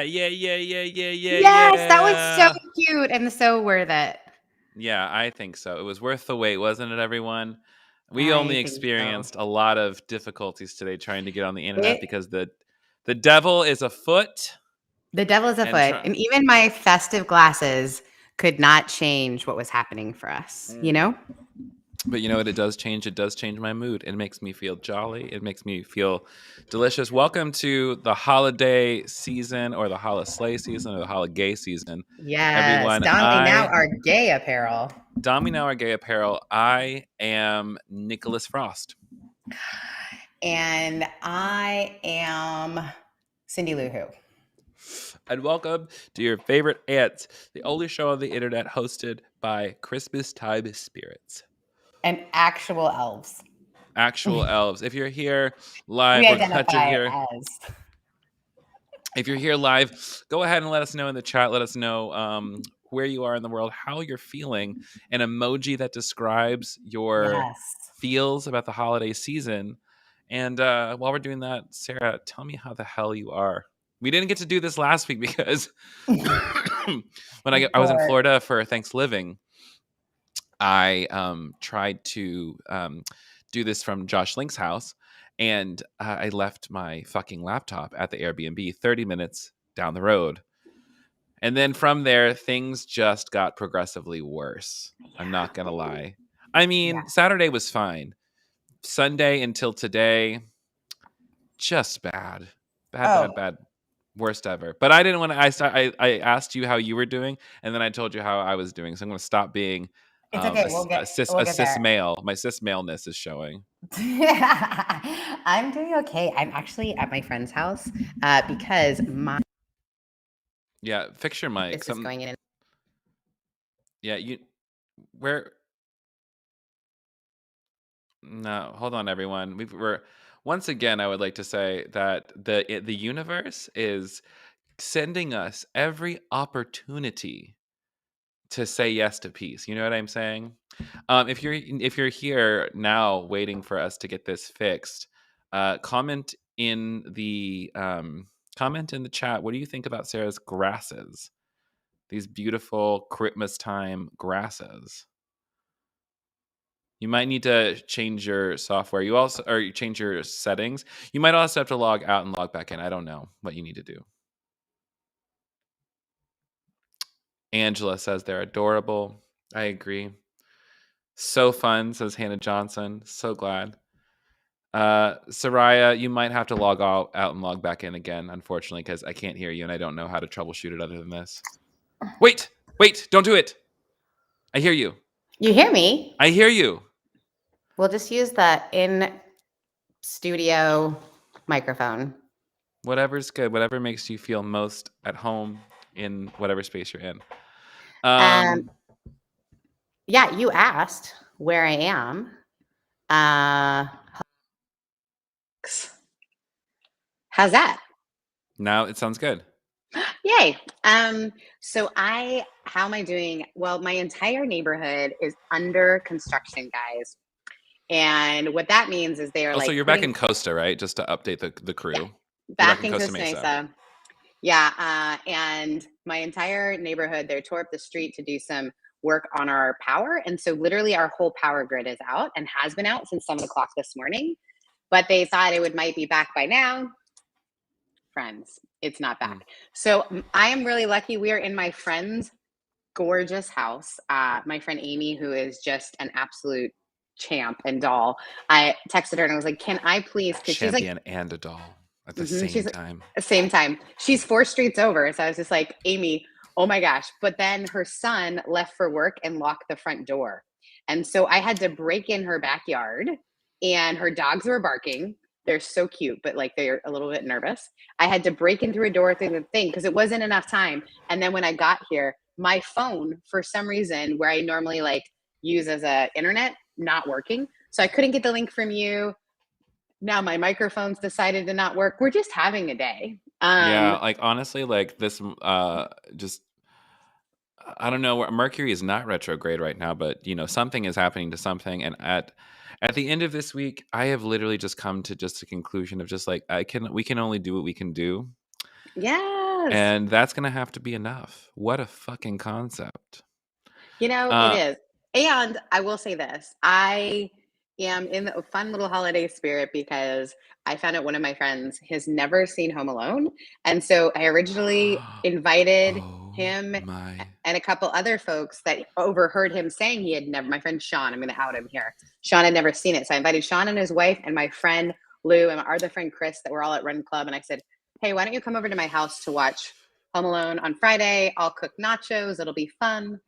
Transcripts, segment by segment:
Yes, that was so cute and so worth it. Yeah, I think so. It was worth the wait, wasn't it, everyone? We I only think experienced so. a lot of difficulties today trying to get on the internet because the devil is afoot. The devil is And afoot, and even my festive glasses could not change what was happening for us, you know? But you know what it does change? It does change my mood. It makes me feel jolly. It makes me feel delicious. Welcome to the holiday season, or the holiday season, or the holiday season. Yes, Everyone, Donnelly now our gay apparel. Dom Now Our Gay Apparel. I am Nicholas Frost. And I am Cindy Lou Who. And welcome to your favorite aunts, the only show on the internet hosted by Christmas time spirits. And actual elves. Actual elves. If you're here live, we we're glad you're here. As. If you're here live, go ahead and let us know in the chat. Let us know where you are in the world, how you're feeling, an emoji that describes your feels about the holiday season. And while we're doing that, Sarah, tell me how the hell you are. We didn't get to do this last week because when I was in Florida for Thanksgiving, I tried to do this from Josh Link's house, and I left my fucking laptop at the Airbnb 30 minutes down the road. And then from there, things just got progressively worse. I'm not going to lie. I mean, Saturday was fine. Sunday until today, just bad. Bad. Worst ever. But I didn't want to. I asked you how you were doing, and then I told you how I was doing. So I'm going to stop being a cis male. My cis maleness is showing. I'm doing okay. I'm actually at my friend's house because my fix your mic. This is going in. Where? No, hold on, everyone. We're once again. I would like to say that the universe is sending us every opportunity to say yes to peace. You know what I'm saying? If you're here now waiting for us to get this fixed, comment in the chat. What do you think about Sarah's grasses? These beautiful Christmas time grasses. You might need to change your software. You change your settings. You might also have to log out and log back in. I don't know what you need to do. Angela says they're adorable. I agree. So fun, says Hannah Johnson. So glad. Soraya, you might have to log out and log back in again, unfortunately, because I can't hear you and I don't know how to troubleshoot it other than this. Wait, don't do it. I hear you. You hear me? I hear you. We'll just use the in-studio microphone. Whatever's good. Whatever makes you feel most at home in whatever space you're in. Yeah, you asked where I am. How's that? Now it sounds good. Yay. So how am I doing? Well, my entire neighborhood is under construction, guys. And what that means is they are So you're back in Costa, right? Just to update the crew. Yeah, back in Costa Mesa. Yeah. And my entire neighborhood, they tore up the street to do some work on our power. And so literally our whole power grid is out and has been out since 7 o'clock this morning. But they thought it might be back by now. Friends, it's not back. So I am really lucky. We are in my friend's gorgeous house. My friend Amy, who is just an absolute champ and doll. I texted her and I was like, "Can I please?" Because she's like champion and a doll at the same time. Same time. She's 4 streets over. So I was just like, Amy, oh my gosh. But then her son left for work and locked the front door. And so I had to break in her backyard and her dogs were barking. They're so cute, but like they're a little bit nervous. I had to break in through a door through the thing because it wasn't enough time. And then when I got here, my phone, for some reason, where I normally like use as a internet, not working. So I couldn't get the link from you. Now my microphone's decided to not work. We're just having a day. Yeah, like honestly, like this just I don't know, Mercury is not retrograde right now, but you know, something is happening to something. And at the end of this week, I have literally just come to just a conclusion of just like we can only do what we can do. Yeah. Yes. And that's going to have to be enough. What a fucking concept. It is. And I will say this. I am in the fun little holiday spirit because I found out one of my friends has never seen Home Alone. And so I originally invited Oh him my. and a couple other folks that overheard him saying he had never, my friend Sean, I'm going to out him here. Sean had never seen it. So I invited Sean and his wife and my friend Lou and our other friend Chris that were all at Run Club. And I said, hey, why don't you come over to my house to watch Home Alone on Friday? I'll cook nachos. It'll be fun.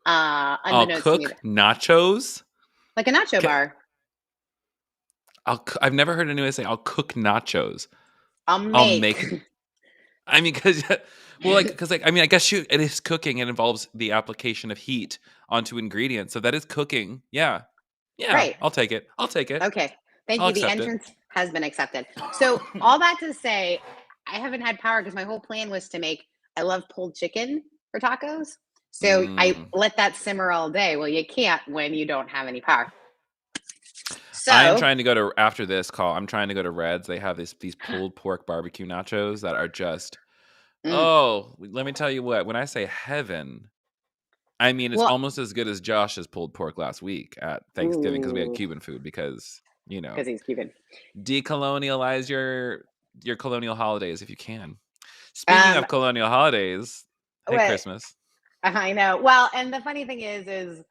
I'll Unbeknownst to me, cook nachos. like a nacho bar. I've never heard anyone say I'll cook nachos. I'll I'll make. make. I mean, because I mean, I guess it is cooking. It involves the application of heat onto ingredients, so that is cooking. Yeah, Right. I'll take it. I'll take it. Okay. Thank I'll you. The accept it. entrance has been accepted. So all that to say, I haven't had power because my whole plan was to make. I love pulled chicken for tacos. So I let that simmer all day. Well, you can't when you don't have any power. I'm So trying to go to after this call. I'm trying to go to Red's. They have these pulled pork barbecue nachos that are just. Oh, let me tell you what. When I say heaven, I mean it's well, almost as good as Josh's pulled pork last week at Thanksgiving because we had Cuban food because he's Cuban. Decolonialize your colonial holidays if you can. Speaking of colonial holidays, hey Christmas. I know. Well, and the funny thing is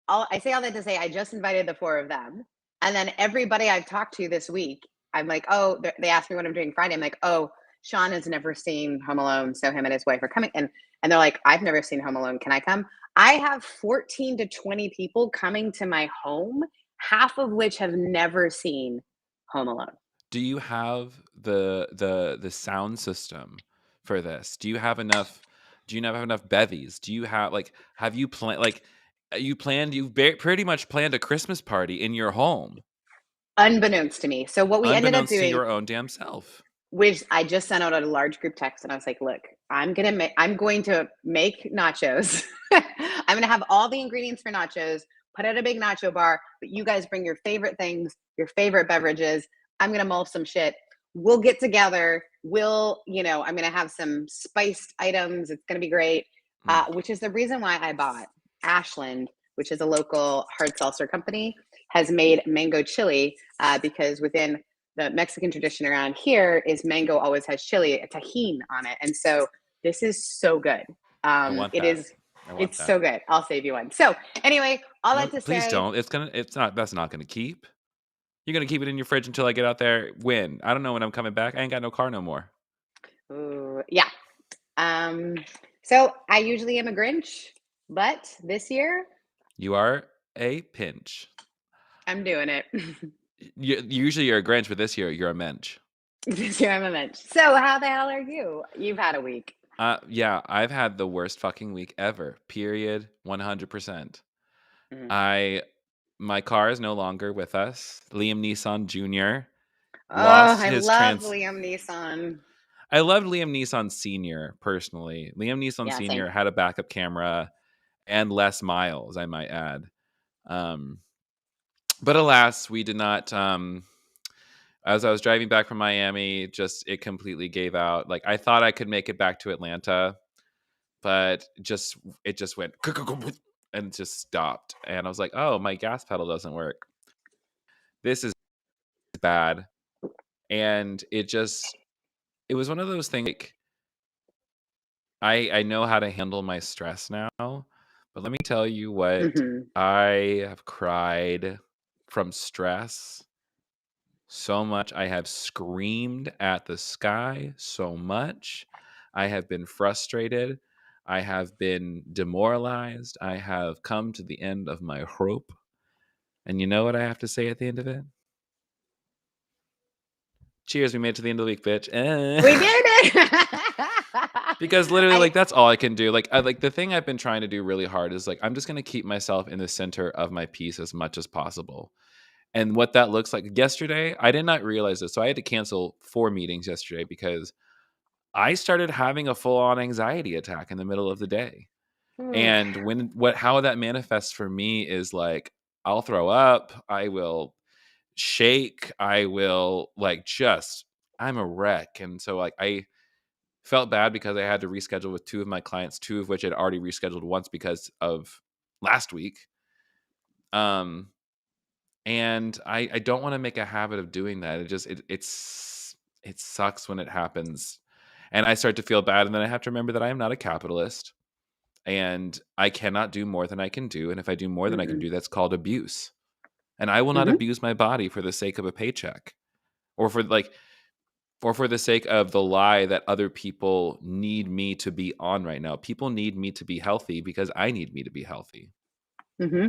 I say all that to say I just invited the four of them, and then everybody I've talked to this week, I'm like, oh, they asked me what I'm doing Friday. I'm like, oh, Sean has never seen Home Alone, so him and his wife are coming, and they're like, I've never seen Home Alone. Can I come? I have 14 to 20 people coming to my home, half of which have never seen Home Alone. Do you have the sound system for this? Do you have enough? Do you not have enough bevies? Do you have have you planned you've pretty much planned a Christmas party in your home? Unbeknownst to me. So what we ended up Unbeknownst to doing, your own damn self. which I just sent out a large group text, and I was like, look, I'm going to make nachos. I'm going to have all the ingredients for nachos, put out a big nacho bar, but you guys bring your favorite things, your favorite beverages. I'm going to mull some shit. We'll get together. I'm going to have some spiced items. It's going to be great. Which is the reason why I bought Ashland, which is a local hard seltzer company, has made mango chili because within the Mexican tradition around here is mango always has chili, a tajin on it. And so this is so good. I want that. It's so good. I'll save you one. So anyway, all that to say. Please don't. That's not going to keep. You're going to keep it in your fridge until I get out there. When? I don't know when I'm coming back. I ain't got no car no more. Ooh, yeah. So I usually am a Grinch, but this year. You are a pinch. I'm doing it. Usually you're a Grinch, but this year you're a mensch. This year I'm a mensch. So how the hell are you? You've had a week. Yeah, I've had the worst fucking week ever. Period. 100%. My car is no longer with us. Liam Neeson Jr. lost his Liam Neeson. I loved Liam Neeson Sr. personally. Liam Neeson Sr. had a backup camera and less miles, I might add. But alas, we did not. As I was driving back from Miami, it completely gave out. Like I thought I could make it back to Atlanta, but it just went and just stopped. And I was like, oh, my gas pedal doesn't work. This is bad. And it was one of those things like I know how to handle my stress now, but let me tell you what I have cried from stress so much. I have screamed at the sky so much. I have been frustrated. I have been demoralized. I have come to the end of my rope. And you know what I have to say at the end of it? Cheers, we made it to the end of the week, bitch. We did it! Because literally, that's all I can do. The thing I've been trying to do really hard is I'm just going to keep myself in the center of my piece as much as possible. And what that looks like. Yesterday, I did not realize this. So I had to cancel 4 meetings yesterday because I started having a full-on anxiety attack in the middle of the day. And how that manifests for me is I'll throw up, I will shake, I will I'm a wreck. And so Felt bad because I had to reschedule with 2 of my clients, 2 of which I'd already rescheduled once because of last week. And I don't want to make a habit of doing that. It sucks when it happens. And I start to feel bad, and then I have to remember that I am not a capitalist and I cannot do more than I can do. And if I do more than I can do, that's called abuse. And I will not abuse my body for the sake of a paycheck or for the sake of the lie that other people need me to be on right now. People need me to be healthy because I need me to be healthy. Mm-hmm.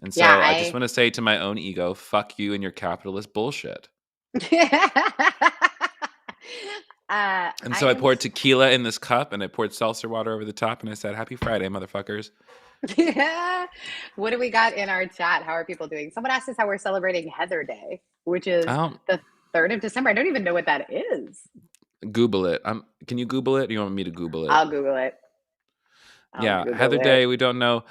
And so I just want to say to my own ego, fuck you and your capitalist bullshit. And so I poured tequila in this cup and I poured seltzer water over the top and I said, happy Friday, motherfuckers. Yeah. What do we got in our chat? How are people doing? Someone asked us how we're celebrating Heather Day, which is the 3rd of December. I don't even know what that is. Google it. Can you Google it? Or you want me to Google it? I'll Google it. Heather Day, we don't know.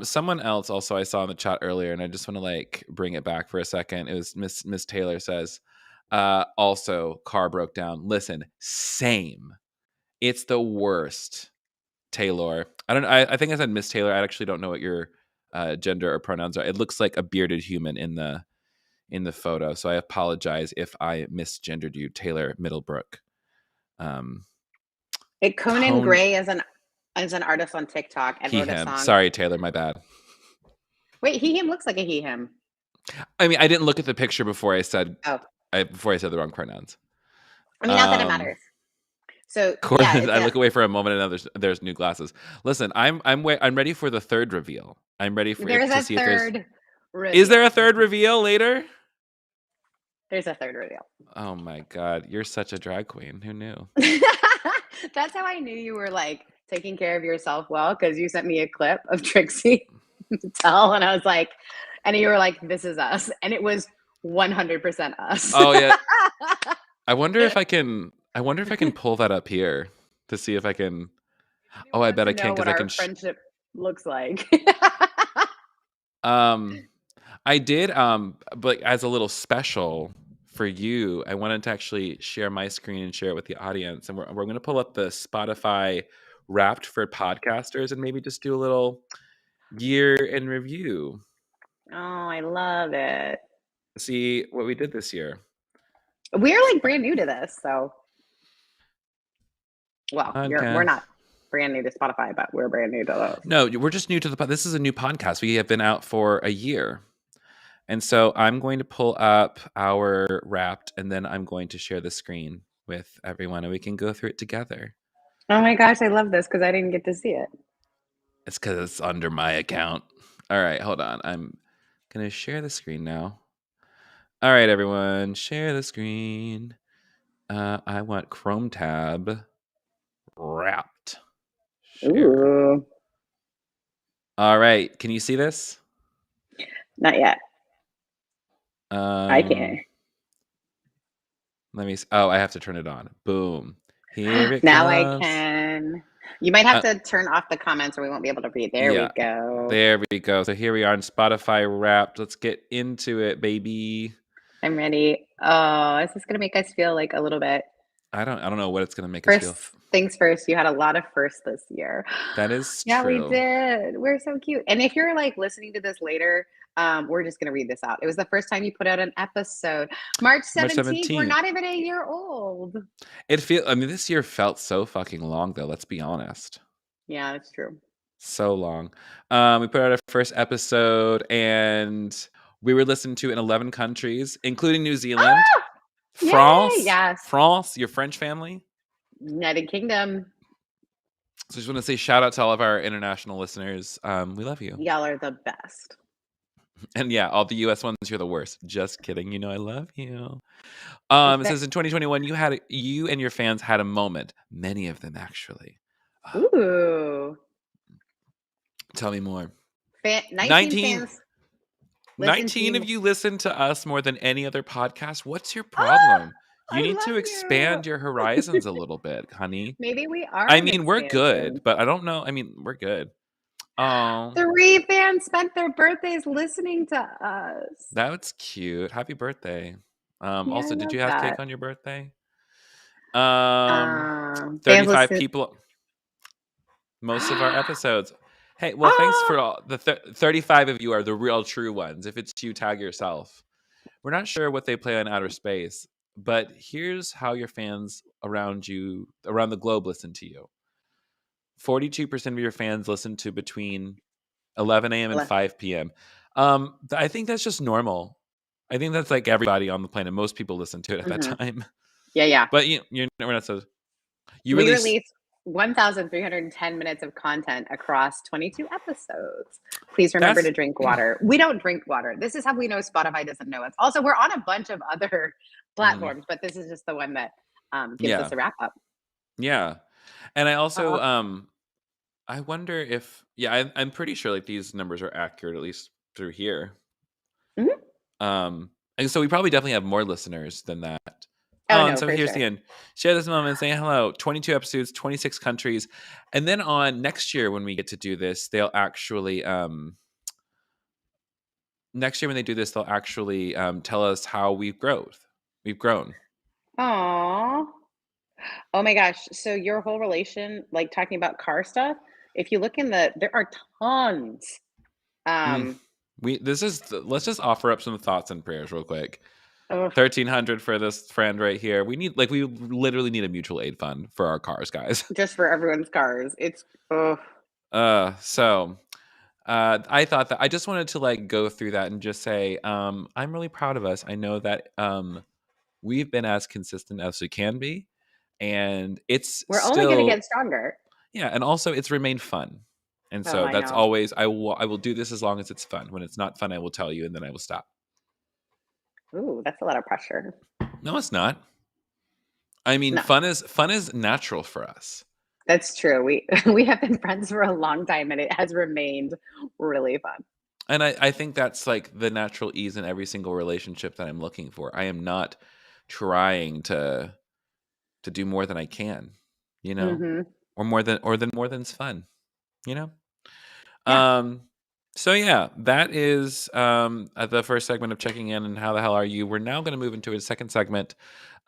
Someone else also I saw in the chat earlier, and I just want to like bring it back for a second. It was Miss Taylor says, also car broke down. Listen, same. It's the worst. Taylor. I think I said Miss Taylor. I actually don't know what your gender or pronouns are. It looks like a bearded human in the photo. So I apologize if I misgendered you, Taylor Middlebrook. Conan Gray is an artist on TikTok and wrote a song. Sorry, Taylor, my bad. Wait, he him looks like a he him. I mean, I didn't look at the picture before I said the wrong pronouns. I mean, not that it matters. So I look away for a moment and there's new glasses. Listen, I'm ready for the 3rd reveal. I'm ready for to see if there's. Is there a 3rd reveal later? There's a 3rd reveal. Oh my God, you're such a drag queen. Who knew? That's how I knew you were like taking care of yourself well, because you sent me a clip of Trixie Mattel, and I was like, and you were like, "This is us," and it was 100% us. Oh yeah. I wonder if I can pull that up here to see if I can. Oh, I bet I can because I can. Friendship looks like. I did. But as a little special for you, I wanted to actually share my screen and share it with the audience, and we're going to pull up the Spotify Wrapped for podcasters and maybe just do a little year in review. Oh, I love it. See what we did this year. We're like brand new to this, so. Well, we're not brand new to Spotify, but we're brand new to those. No, we're just new to this is a new podcast. We have been out for a year. And so I'm going to pull up our Wrapped, and then I'm going to share the screen with everyone, and we can go through it together. Oh my gosh, I love this because I didn't get to see it. It's because it's under my account. All right, hold on. I'm going to share the screen now. All right, everyone, share the screen. I want Chrome tab Wrapped. Share. Ooh. All right, can you see this? Not yet. I can't. Let me. I have to turn it on. Boom. Here it now comes. I can. You might have to turn off the comments or we won't be able to read. There we go. There we go. So here we are in Spotify Wrapped. Let's get into it, baby. I'm ready. Oh, is this going to make us feel like a little bit? I don't know what it's going to make us feel. Things first. You had a lot of firsts this year. That is true. Yeah, we true. did. We're so cute. And if you're like listening to this later, we're just going to read this out. It was the first time you put out an episode. March 17th. We're not even a year old. This year felt so fucking long, though. Let's be honest. Yeah, that's true. So long. We put out our first episode, and we were listened to in 11 countries, including New Zealand, France. Yay, yes. France, your French family. United Kingdom. So I just want to say shout out to all of our international listeners. We love you. Y'all are the best. And yeah, all the US ones, you're the worst. Just kidding. You know I love you. It says in 2021, you and your fans had a moment. Many of them, actually. Ooh. Tell me more. 19 of you listen to us more than any other podcast. What's your problem? You need to expand your horizons a little bit, honey. Maybe we are. I mean, we're good, but I don't know. I mean, we're good. Oh, 3 fans spent their birthdays listening to us. That's cute. Happy birthday. Also, did you have cake on your birthday? Fans 35 listen. people. Most of our episodes. Hey, well, thanks Ah! for all the 35 of you are the real true ones. If it's you, tag yourself. We're not sure what they play on outer space, but here's how your fans around you, around the globe, listen to you. 42% of your fans listen to between 11 a.m. and 5 p.m. I think that's just normal. I think that's like everybody on the planet. Most people listen to it at that time. Yeah. But we're not so. We release 1,310 minutes of content across 22 episodes. Please remember to drink water. We don't drink water. This is how we know Spotify doesn't know us. Also, we're on a bunch of other platforms, but this is just the one that gives us a wrap up. Yeah. And I also, I wonder if, I'm pretty sure like these numbers are accurate, at least through here. And so we probably definitely have more listeners than that. And so here's the end. Share this moment, say hello. 22 episodes, 26 countries. And then on next year, when we get to do this, they'll actually, tell us how we've grown. Aww. Oh my gosh. So your whole relation, like talking about car stuff, if you look there are tons. Let's just offer up some thoughts and prayers real quick. 1,300 for this friend right here. We literally need a mutual aid fund for our cars, guys. Just for everyone's cars. It's I thought that I just wanted to like go through that and just say, I'm really proud of us. I know that we've been as consistent as we can be, and we're only going to get stronger. Yeah, and also it's remained fun. And so that's always I will do this as long as it's fun. When it's not fun, I will tell you, and then I will stop. Ooh, that's a lot of pressure. No, it's not. I mean, fun is natural for us. That's true. We have been friends for a long time, and it has remained really fun. And I think that's like the natural ease in every single relationship that I'm looking for. I am not trying to do more than I can, or more than's fun, Yeah. So yeah, that is the first segment of checking in and how the hell are you. We're now going to move into a second segment.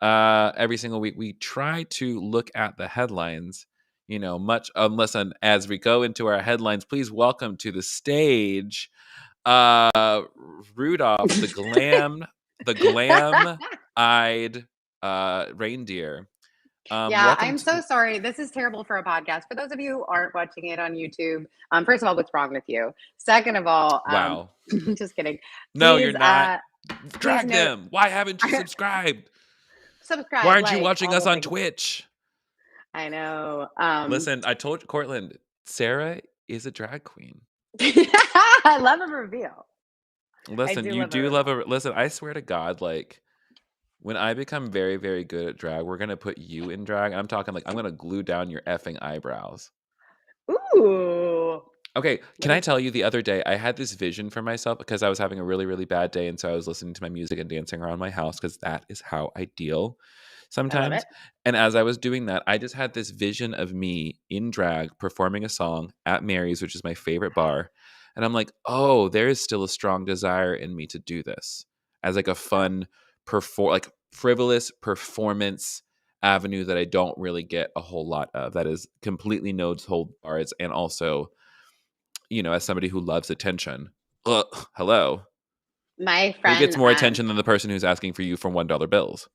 Every single week we try to look at the headlines, as we go into our headlines, please welcome to the stage Rudolph, the glam-eyed reindeer. I'm so sorry. This is terrible for a podcast. For those of you who aren't watching it on YouTube, first of all, what's wrong with you? Second of all, wow. Just kidding. No, you're not. Drag them. Why haven't you subscribed? Subscribe. Why aren't you watching us on Twitch? I know. Listen, I told Cortland, Sarah is a drag queen. I love a reveal. Listen, you do love a listen. I swear to God, like when I become very, very good at drag, we're gonna put you in drag. I'm talking like I'm gonna glue down your effing eyebrows. Ooh. Okay, can I tell you the other day I had this vision for myself because I was having a really, really bad day, and so I was listening to my music and dancing around my house because that is how I deal sometimes. And as I was doing that, I just had this vision of me in drag performing a song at Mary's, which is my favorite bar. And I'm like, oh, there is still a strong desire in me to do this as like a fun, frivolous performance avenue that I don't really get a whole lot of. That is completely no hold bars, and also, as somebody who loves attention. Hello. My friend who gets more attention than the person who's asking for you for $1 bills.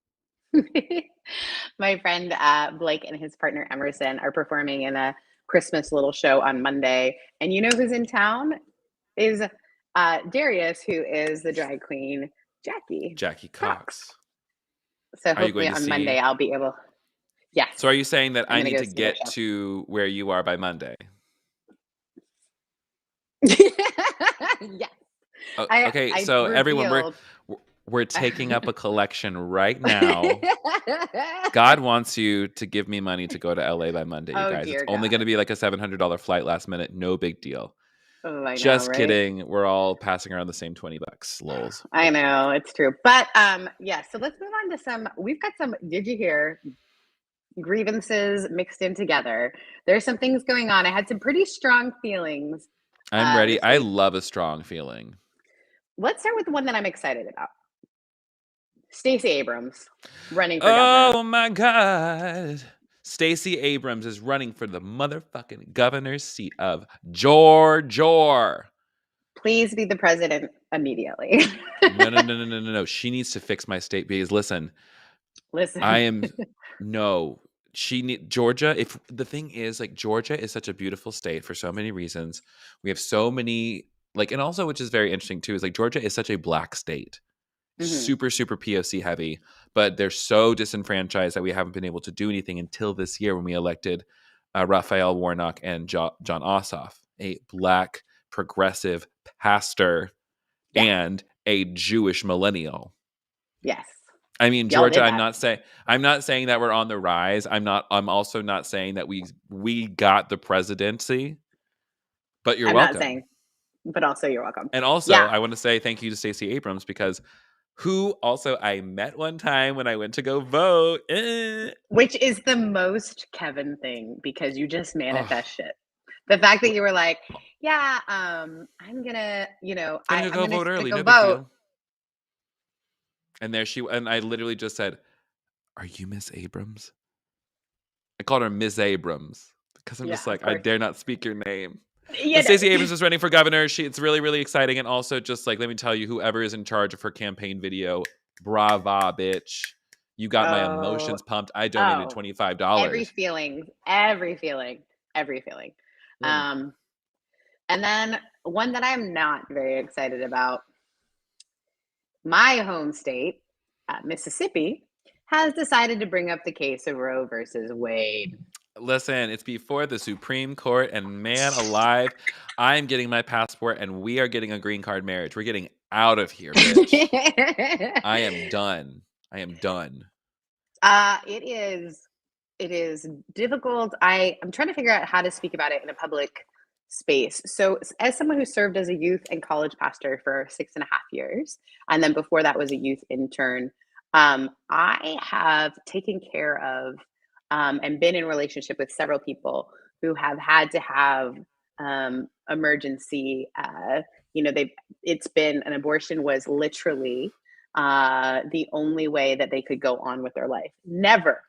My friend Blake and his partner Emerson are performing in a Christmas little show on Monday, and you know who's in town is Darius, who is the drag queen Jackie Cox. So hopefully on Monday I'll be able. Yes. So are you saying that I need to get to where you are by Monday? Yes. Okay, so everyone, we're taking up a collection right now. God wants you to give me money to go to LA by Monday, you guys. It's only going to be like a $700 flight last minute. No big deal. Just kidding. We're all passing around the same $20. Lols. I know, it's true. But so let's move on to we've got some, did you hear, grievances mixed in together. There's some things going on. I had some pretty strong feelings. I'm ready. I love a strong feeling. Let's start with the one that I'm excited about. Stacey Abrams running for governor. Oh my God. Stacey Abrams is running for the motherfucking governor's seat of Georgia. Please be the president immediately. No. She needs to fix my state because listen. Georgia. If the thing is, like, Georgia is such a beautiful state for so many reasons. We have so many, like, and also, which is very interesting too, is like Georgia is such a black state, super POC heavy, but they're so disenfranchised that we haven't been able to do anything until this year when we elected Raphael Warnock and John Ossoff, a black progressive pastor and a Jewish millennial. Yes. I mean, Georgia, I'm not saying that we're on the rise. I'm also not saying that we got the presidency, but you're welcome. Not saying, but also you're welcome. And also, I want to say thank you to Stacey Abrams, because who also I met one time when I went to go vote. Which is the most Kevin thing, because you just manifest shit. The fact that you were like, I'm gonna, I'm gonna go vote early. No vote. And I literally just said, "Are you Miss Abrams?" I called her Miss Abrams because I'm just like, I dare not speak your name. Stacey Abrams is running for governor. It's really, really exciting. And also, just like, let me tell you, whoever is in charge of her campaign video, brava, bitch. You got my emotions pumped. I donated $25. Every feeling. And then one that I'm not very excited about. My home state, Mississippi, has decided to bring up the case of Roe versus Wade. Listen, it's before the Supreme Court, and man alive, I'm getting my passport, and we are getting a green card marriage. We're getting out of here, bitch. I am done. It is difficult. I'm trying to figure out how to speak about it in a public space. So as someone who served as a youth and college pastor for 6.5 years, and then before that was a youth intern, I have taken care of and been in relationship with several people who have had to have emergency, it's been an abortion was literally the only way that they could go on with their life. Never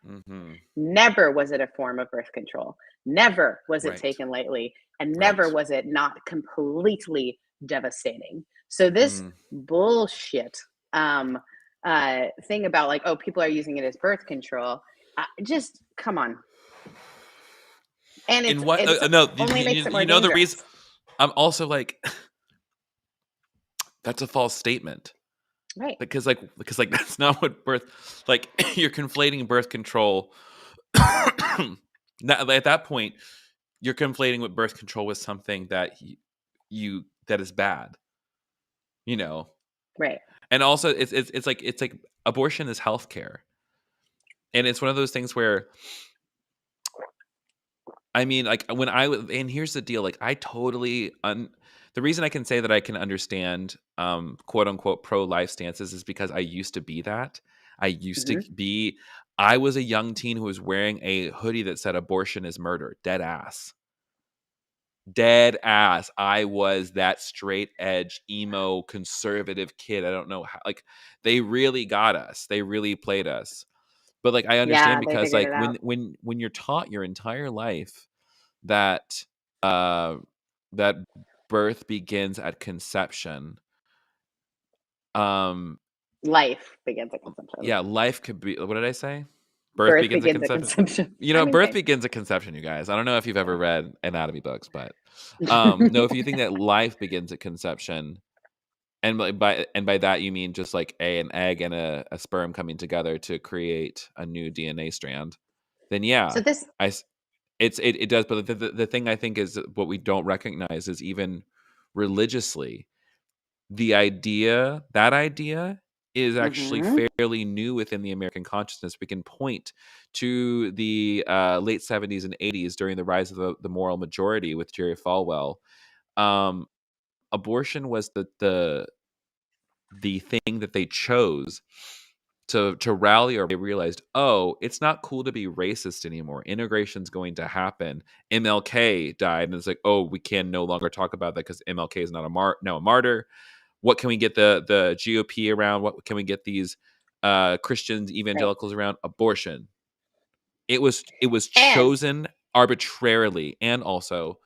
was it a form of birth control. Never was it taken lightly, and never was it not completely devastating. So this bullshit thing about like, people are using it as birth control, just come on. And it's only makes it more dangerous. The reason I'm also like, that's a false statement. Right. Because that's not what you're conflating birth control. At that point, you're conflating what birth control with something that that is bad. Right. And also it's like abortion is healthcare. And it's one of those things where, I mean, like, and here's the deal, like, I totally the reason I can say that I can understand quote unquote pro-life stances is because I used to be that. I was a young teen who was wearing a hoodie that said abortion is murder. Dead ass. I was that straight edge, emo, conservative kid. I don't know how, like, they really got us. They really played us. But like, I understand because like when you're taught your entire life that that birth begins at conception. Life begins at conception. Yeah, life could be. What did I say? Birth begins at conception. Birth begins at conception, you guys. I don't know if you've ever read anatomy books, but no, if you think that life begins at conception, and by that you mean just like an egg and a sperm coming together to create a new DNA strand, then yeah. So this it does, but the thing I think is what we don't recognize is even religiously, that idea is actually fairly new within the American consciousness. We can point to the late 70s and 80s during the rise of the moral majority with Jerry Falwell. Abortion was the thing that they chose to rally, or they realized, it's not cool to be racist anymore. Integration's going to happen. MLK died, and it's like, we can no longer talk about that because MLK is not a martyr. What can we get the GOP around? What can we get these Christians, Right. evangelicals around, abortion. It was And chosen arbitrarily. And also,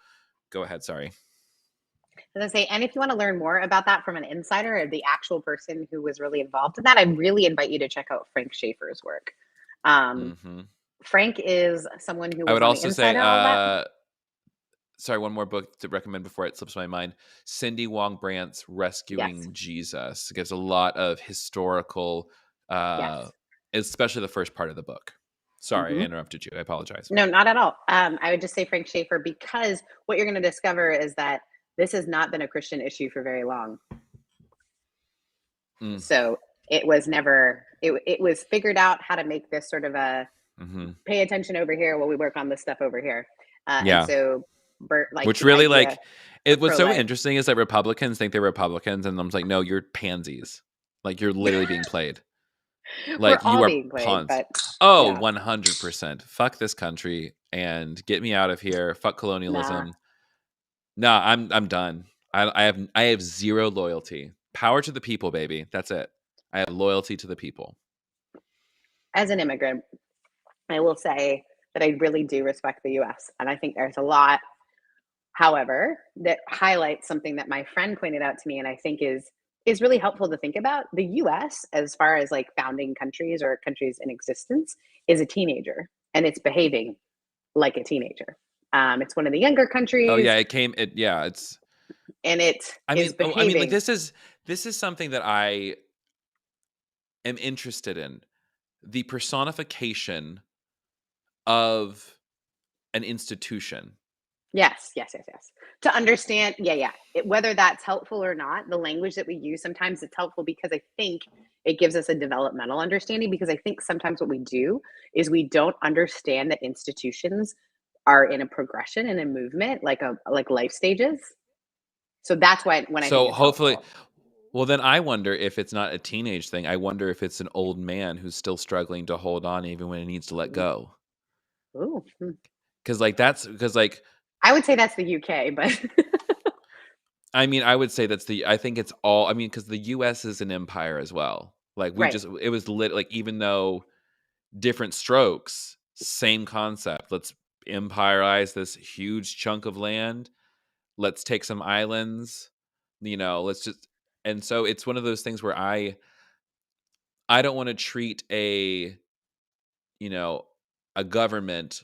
go ahead, sorry. as I say, and if you want to learn more about that from an insider or the actual person who was really involved in that, I really invite you to check out Frank Schaeffer's work. Mm-hmm. Frank is someone who I was would on the also say, inside of all that. sorry, one more book to recommend before it slips my mind. Cindy Wong Brandt's Yes. Rescuing Jesus. It gives a lot of historical, Yes. especially the first part of the book. Sorry, I Hmm. interrupted you. I apologize. No, not at all. I would just say Frank Schaeffer because what you're going to discover is that this has not been a Christian issue for very long. Mm. So it was never, it was figured out how to make this sort of a pay attention over here while we work on this stuff over here. And Yeah. so Bert, like Which the really, idea like, it of what's so pro-life. interesting is that Republicans think they're Republicans, and I'm like, no, you're pansies. Like, you're literally being played. We're Like, you all are being played, pawns. but Oh, yeah, 100%. Fuck this country and get me out of here. Fuck nah. colonialism. No, I'm done. I have zero loyalty. Power to the people, baby. That's it. I have loyalty to the people. As an immigrant, I will say that I really do respect the US. And I think there's a lot, however, that highlights something that my friend pointed out to me and I think is really helpful to think about. The US, as far as like founding countries or countries in existence, is a teenager and it's behaving like a teenager. It's one of the younger Oh countries yeah, it's and it is I mean like behaving. this is something that I am interested in. The personification of an institution. Yes, yes, yes, yes. To understand, yeah, yeah. Whether that's helpful or not, the language that we use sometimes it's helpful because I think it gives us a developmental understanding. Because I think sometimes what we do is we don't understand that institutions are in a progression and a movement, like life stages. So that's why when I think So it's hopefully, helpful. well then I wonder if it's not a teenage thing. I wonder if it's an old man who's still struggling to hold on even when he needs to let Ooh, go. ooh. Because like I would say that's the UK, but I mean I would say I think it's all I mean because the U.S. is an empire as well. Like right, it was lit like even though different strokes, same concept. Let's empirize this huge chunk of land. Let's take some islands. Let's just and so it's one of those things where I don't want to treat you know, a government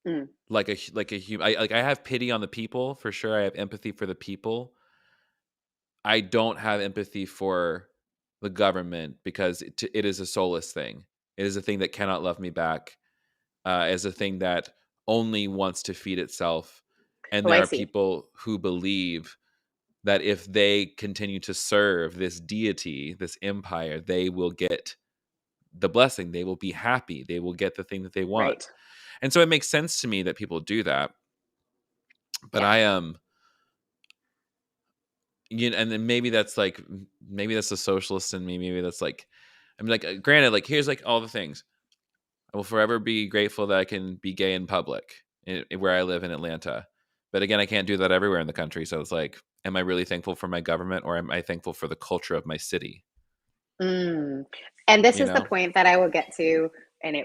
mm, like a human. I have pity on the people for sure. I have empathy for the people. I don't have empathy for the government because it is a soulless thing. It is a thing that cannot love me back. As a thing that only wants to feed itself. And oh, there I are see. people who believe that if they continue to serve this deity, this empire, they will get the blessing. They will be happy. They will get the thing that they Right, want. And so it makes sense to me that people do that. But yeah, I am, and then maybe that's the socialist in me. Maybe that's like, I mean, like, granted, like, here's like all the things. I will forever be grateful that I can be gay in public where I live in Atlanta. But again, I can't do that everywhere in the country. So it's like, am I really thankful for my government or am I thankful for the culture of my city? mm. And this You is the know, point that I will get to, and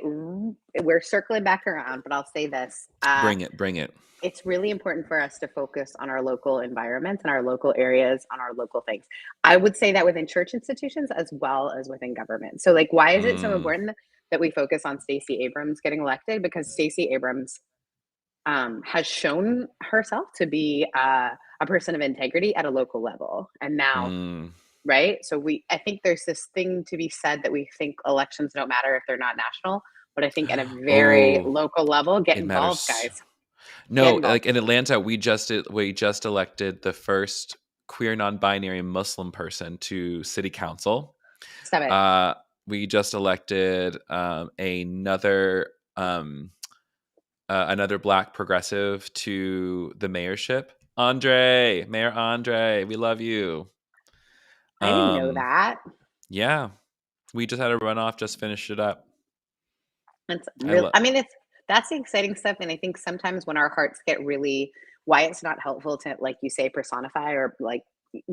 we're circling back around, but I'll say this. bring it, bring it. It's really important for us to focus on our local environments and our local areas, on our local things. I would say that within church institutions as well as within government. So, like, why is it so Mm, important that we focus on Stacey Abrams getting elected? Because Stacey Abrams has shown herself to be a person of integrity at a local level. And now, mm. right? So I think there's this thing to be said that we think elections don't matter if they're not national, but I think at a very Oh, local level, get it involved, matters. guys. Get No, involved. like in Atlanta, we just elected the first queer non-binary Muslim person to city council. Stop it. Uh, we just elected another Black progressive to the mayorship. Mayor Andre, we love you. I didn't know Um, that. yeah, we just had a runoff, just finished it up. It's I real. love. I mean, that's the exciting stuff. And I think sometimes when our hearts get really, why it's not helpful to, like you say, personify or like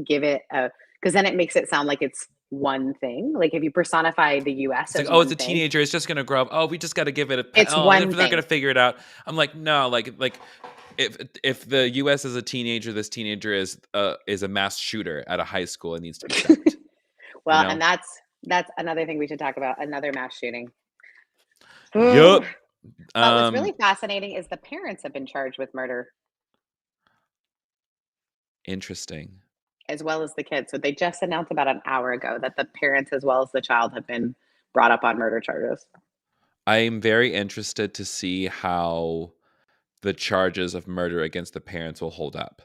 give it a, because then it makes it sound like it's one thing. Like if you personify the US It's like, as oh, it's one a thing, teenager. It's just gonna grow up. Oh, we just got to give it a. it's Oh, they're one gonna thing. figure it out. I'm like, no, like if the U.S. is a teenager, this teenager is a mass shooter at a high school and needs to be checked. Well, and that's another thing we should talk about, another mass shooting. Yup. But what's really fascinating is the parents have been charged with murder Interesting. as well as the kids. So they just announced about an hour ago that the parents as well as the child have been brought up on murder charges. I'm very interested to see how the charges of murder against the parents will hold up.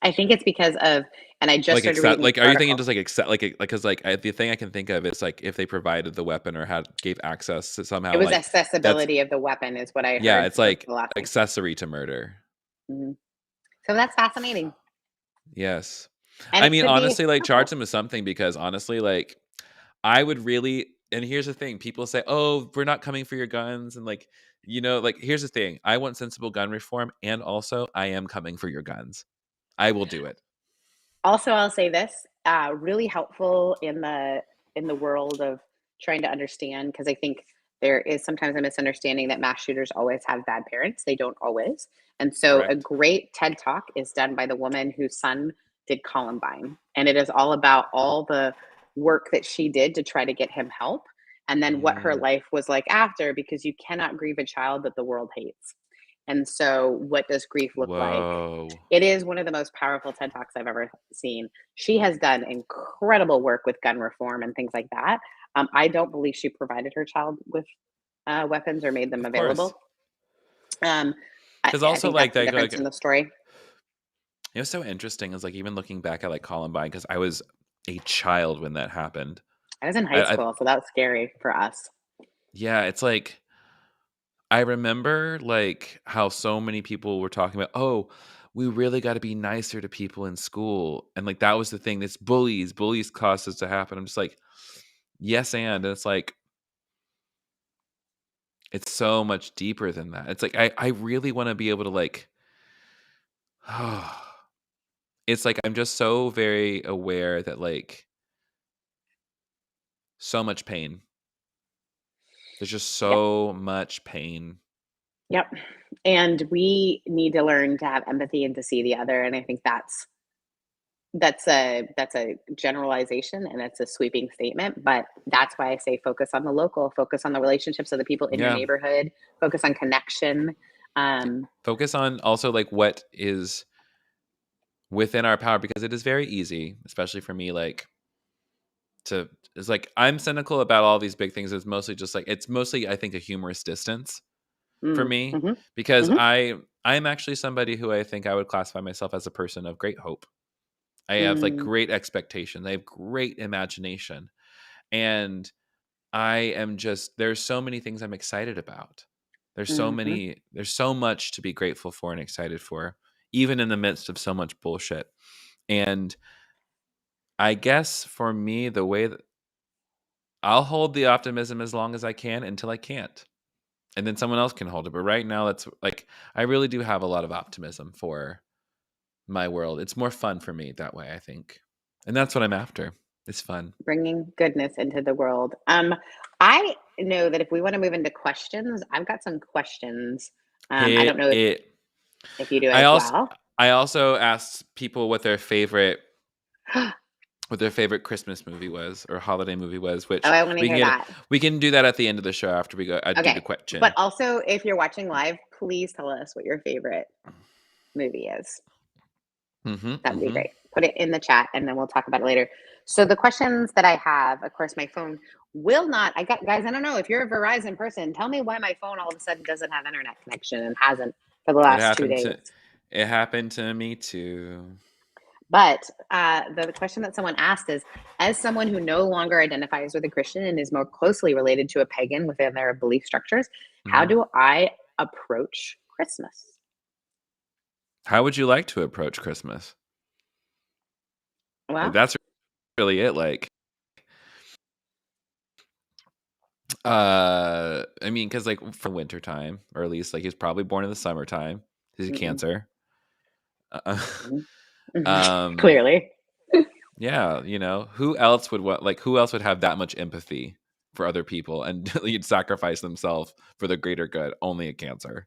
I think it's because of, and I just started reading this are you thinking article. just like accept because the thing I can think of is like if they provided the weapon or gave access to It somehow, was like that's accessibility of the weapon is what I yeah, heard it's was like the last thing. accessory to murder. Mhm. So that's fascinating. Yes. And I it mean, could be honestly, like charge helpful. them with something because honestly, like I would really, and here's the thing, people say, oh, we're not coming for your guns. And like, like here's the thing. I want sensible gun reform. And also I am coming for your guns. I will do it. Also, I'll say this, really helpful in the world of trying to understand, because I think there is sometimes a misunderstanding that mass shooters always have bad parents. They don't always. And so a Correct. great TED Talk is done by the woman whose son did Columbine. And it is all about all the work that she did to try to get him help. And then what her Mm, life was like after, because you cannot grieve a child that the world hates. And so, what does grief look like? whoa. It is one of the most powerful TED Talks I've ever seen. She has done incredible work with gun reform and things like that. I don't believe she provided her child with weapons or made them Of course. available. Um, Because I also think that's like the that, difference in the story. it was so interesting is like even looking back at like Columbine, because I was a child when that happened. I was in high I school, so that was scary for us. yeah, it's like I remember like how so many people were talking about, oh, we really got to be nicer to people in school. And like that was the thing. This bullies caused this to happen. I'm just like, yes, and it's like it's so much deeper than that. It's like I really want to be able to like it's like I'm just so very aware that like so much pain. There's just Yep. so much pain. Yep. And we need to learn to have empathy and to see the other. And I think that's a generalization and it's a sweeping statement, but that's why I say focus on the local, focus on the relationships of the people in your Yeah. neighborhood, focus on connection. Focus on also like what is within our power, because it is very easy, especially for me, like to it's like I'm cynical about all these big things. It's mostly I think a humorous distance for me, Mm-hmm, because mm-hmm, I'm actually somebody who I think I would classify myself as a person of great hope. I have like mm, great expectations. I have great imagination. And I am just there's so many things I'm excited about. mm-hmm. There's so much to be grateful for and excited for, even in the midst of so much bullshit. And I guess for me, the way that I'll hold the optimism as long as I can until I can't. And then someone else can hold it. But right now, that's like, I really do have a lot of optimism for my world. It's more fun for me that way, I think. And that's what I'm after. It's fun. Bringing goodness into the world. I know that if we want to move into questions, I've got some questions. I don't Hit know it. if you do I as also well. I also asked people what their favorite Christmas movie was or holiday movie was, Oh, which I want to hear that. we can do that at the end of the show after we go do the Okay. But question. also, if you're watching live, please tell us what your favorite movie is. Mm-hmm. That'd be Mm-hmm. great. Put it in the chat and then we'll talk about it later. So the questions that I have, of course, my phone will not. I got guys, I don't know if you're a Verizon person, tell me why my phone all of a sudden doesn't have internet connection and hasn't for the It last 2 happened days. to it happened to me too. But the question that someone asked is, as someone who no longer identifies with a Christian and is more closely related to a pagan within their belief structures, how Mm-hmm. do I approach Christmas? How would you like to approach Christmas? Like Well, that's really it. Like, I mean, because like for winter time, or at least like he's probably born in the summertime. He's a mm-mm, Cancer. Uh, mm-mm, um, clearly. Yeah, who else would who else would have that much empathy for other people and you'd sacrifice themselves for the greater good? Only a Cancer.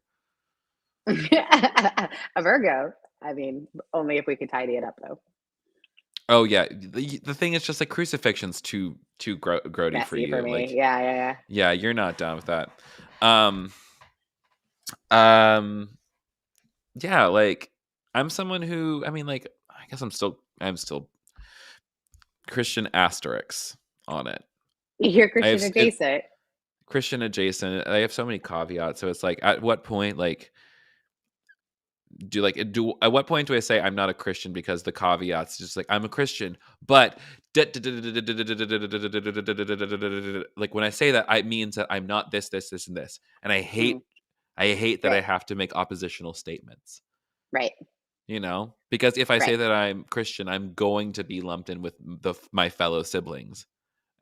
A Virgo. I mean, only if we could tidy it up, though. Oh yeah, the thing is just like crucifixion's too grody for Messy for you. me. Like, Yeah. yeah, you're not down with that. Um, um, yeah, like I'm someone who, I mean, like, I guess I'm still Christian asterisks on it. You're I have Christian adjacent. Christian adjacent. I have so many caveats. So it's like, at what point, like, at what point do I say I'm not a Christian because the caveats just like I'm a Christian, but like when I say that, it means that I'm not this, this, this, and this, and I Mm, hate that I right. have to make oppositional statements. Right. Because if I say Right. that I'm Christian, I'm going to be lumped in with my fellow siblings,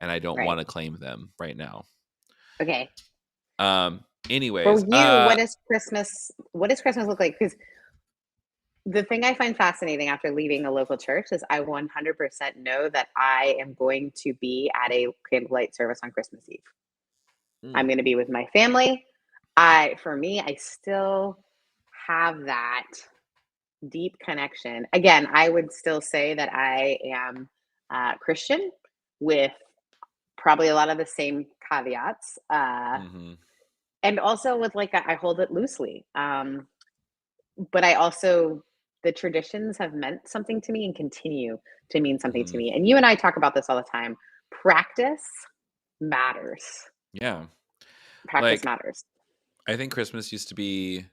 and I don't Right. want to claim them right now. Okay. Anyways, For you, what does Christmas look like? Because the thing I find fascinating after leaving a local church is I 100% know that I am going to be at a candlelight service on Christmas Eve. I'm mm, going to be with my family. For me, I still have that deep connection. Again, I would still say that I am Christian with probably a lot of the same caveats. mhm, And also with like, I hold it loosely. But I also, the traditions have meant something to me and continue to mean something to mhm. me. And you and I talk about this all the time. Practice matters. Yeah, Practice like matters. I think Christmas used to be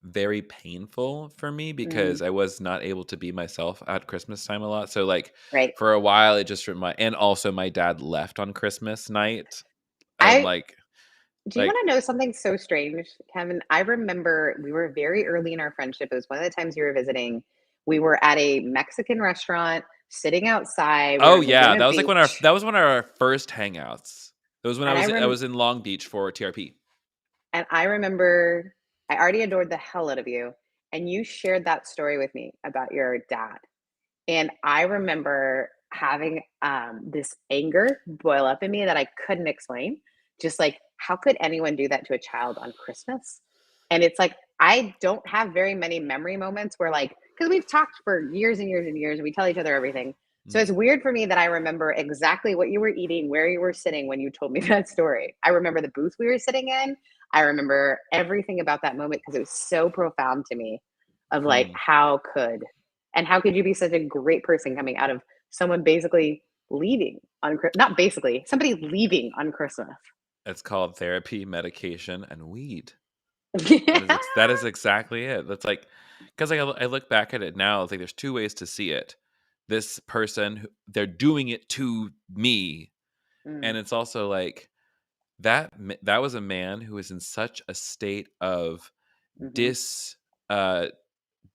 very painful for me Mm, because I was not able to be myself at Christmas time a lot. So like right. for a while it just and also my dad left on Christmas night and I Do you like want to know something so strange, Kevin? I remember we were very early in our friendship. It was one of the times you were visiting. We were at a Mexican restaurant, sitting outside. We were oh in yeah, Laguna Beach. that was one of our first hangouts. That was when And I I rem was in Long Beach for TRP. and I remember I already adored the hell out of you. And you shared that story with me about your dad. And I remember having this anger boil up in me that I couldn't explain. Just like, how could anyone do that to a child on Christmas? And it's like, I don't have very many memory moments where, like, because we've talked for years and years and years and we tell each other everything. So Mm, it's weird for me that I remember exactly what you were eating, where you were sitting when you told me that story. I remember the booth we were sitting in. I remember everything about that moment because it was so profound to me of like, mm. how could you be such a great person coming out of someone basically leaving on not basically somebody leaving on Christmas? It's called therapy, medication, and weed. Yeah. That is exactly it. That's like, because like I look back at it now, it's like there's two ways to see it. This person, they're doing it to me, Mm, and it's also like that was a man who was in such a state of mhm, dis uh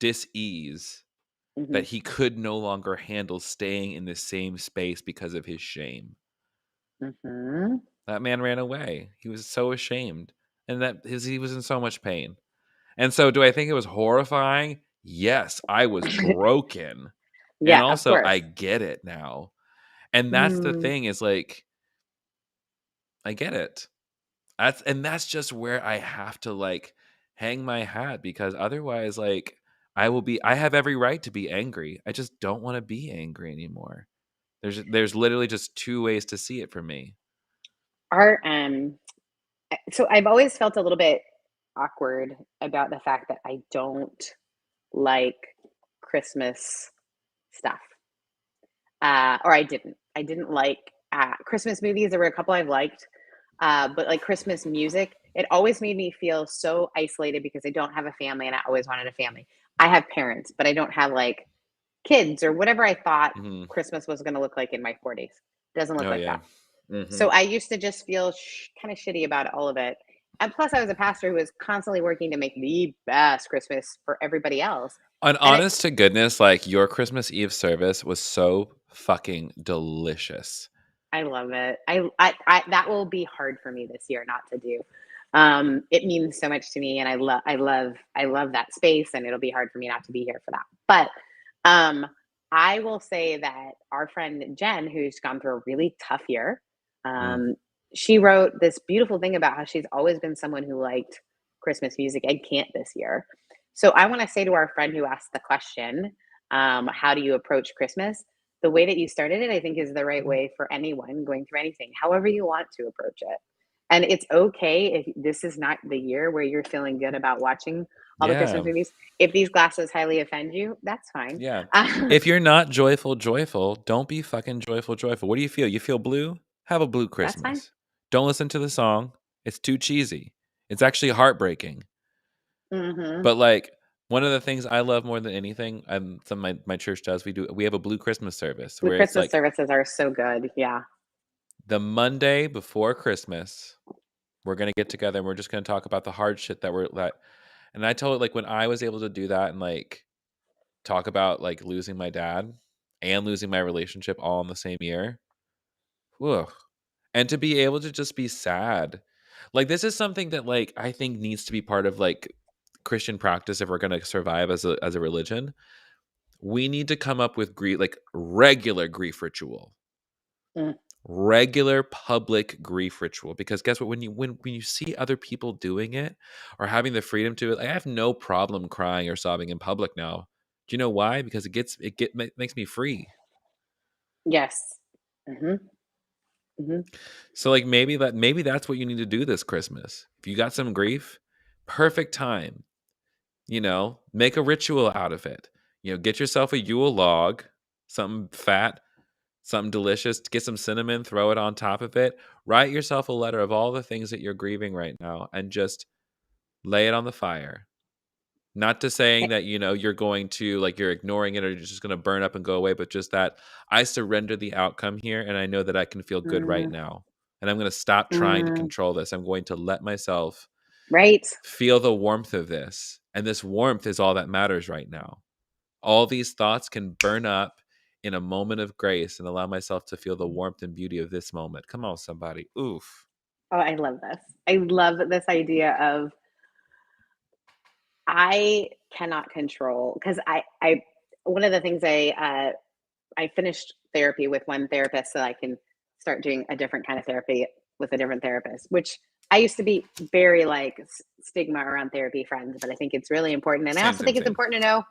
dis-ease that mhm, he could no longer handle staying in the same space because of his shame. mhm. That man ran away. He was so ashamed, and he was in so much pain. And so, do I think it was horrifying? Yes, I was broken. And Yeah, of also, course. I get it now. And that's the Mm, thing is like, I get it. That's just where I have to like hang my hat because otherwise, like, I have every right to be angry. I just don't want to be angry anymore. There's literally just two ways to see it for me. our so I've always felt a little bit awkward about the fact that I don't like Christmas stuff. Or I didn't like Christmas movies. There were a couple I've liked, but like Christmas music, it always made me feel so isolated because I don't have a family and I always wanted a family. I have parents, but I don't have like kids or whatever I thought Mhm. Christmas was going to look like in my 40s. Doesn't look Oh like yeah. that. So Mhm. I used to just feel kind of shitty about all of it. And plus, I was a pastor who was constantly working to make the best Christmas for everybody else. And And it honest to goodness, like your Christmas Eve service was so fucking delicious. I love it. That will be hard for me this year not to do. It means so much to me, and I love that space, and it'll be hard for me not to be here for that. But um, I will say that our friend Jen, who's gone through a really tough year, Mm. she wrote this beautiful thing about how she's always been someone who liked Christmas music and can't this year. So I want to say to our friend who asked the question, how do you approach Christmas? The way that you started it, I think, is the right way for anyone going through anything, however you want to approach it. And it's okay if this is not the year where you're feeling good about watching all the Christmas Yeah. movies. If these glasses highly offend you, that's fine. Yeah. If you're not joyful, don't be fucking joyful. What do you feel? You feel blue? Have a blue That's fine. Christmas. Don't listen to the song. It's too cheesy. It's actually heartbreaking. Mm-hmm. But like one of the things I love more than anything, some of my church does, we have a blue Christmas service The where it's Christmas like services are so good. Yeah. the Monday before Christmas, we're gonna get together and we're just gonna talk about the hard shit that. And I told like when I was able to do that and like talk about like losing my dad and losing my relationship all in the same year. Whew. And to be able to just be sad. Like this is something that like I think needs to be part of like Christian practice if we're going to survive as a religion. We need to come up with grief, like regular grief ritual. Mm. Regular public grief ritual, because guess what, when you see other people doing it or having the freedom to it, I have no problem crying or sobbing in public now. Do you know why? Because makes me free. Yes. Mm-hmm. Mm-hmm. So like maybe that's what you need to do this Christmas. If you got some grief, perfect time. Make a ritual out of it. Get yourself a Yule log, something fat, something delicious, get some cinnamon, throw it on top of it. Write yourself a letter of all the things that you're grieving right now and just lay it on the fire. Not to saying that, you're going to like you're ignoring it or you're just going to burn up and go away, but just that I surrender the outcome here and I know that I can feel good right Mm-hmm. now. And I'm going to stop trying to control this. I'm going to let myself Right. feel the warmth of this. And this warmth is all that matters right now. All these thoughts can burn up in a moment of grace and allow myself to feel the warmth and beauty of this moment. Come on, somebody. Oof. Oh, I love this. I love this idea of I cannot control because I one of the things I finished therapy with one therapist so I can start doing a different kind of therapy with a different therapist, which I used to be very like stigma around therapy friends, but I think it's really important. And I Same, also same, think it's same. important to know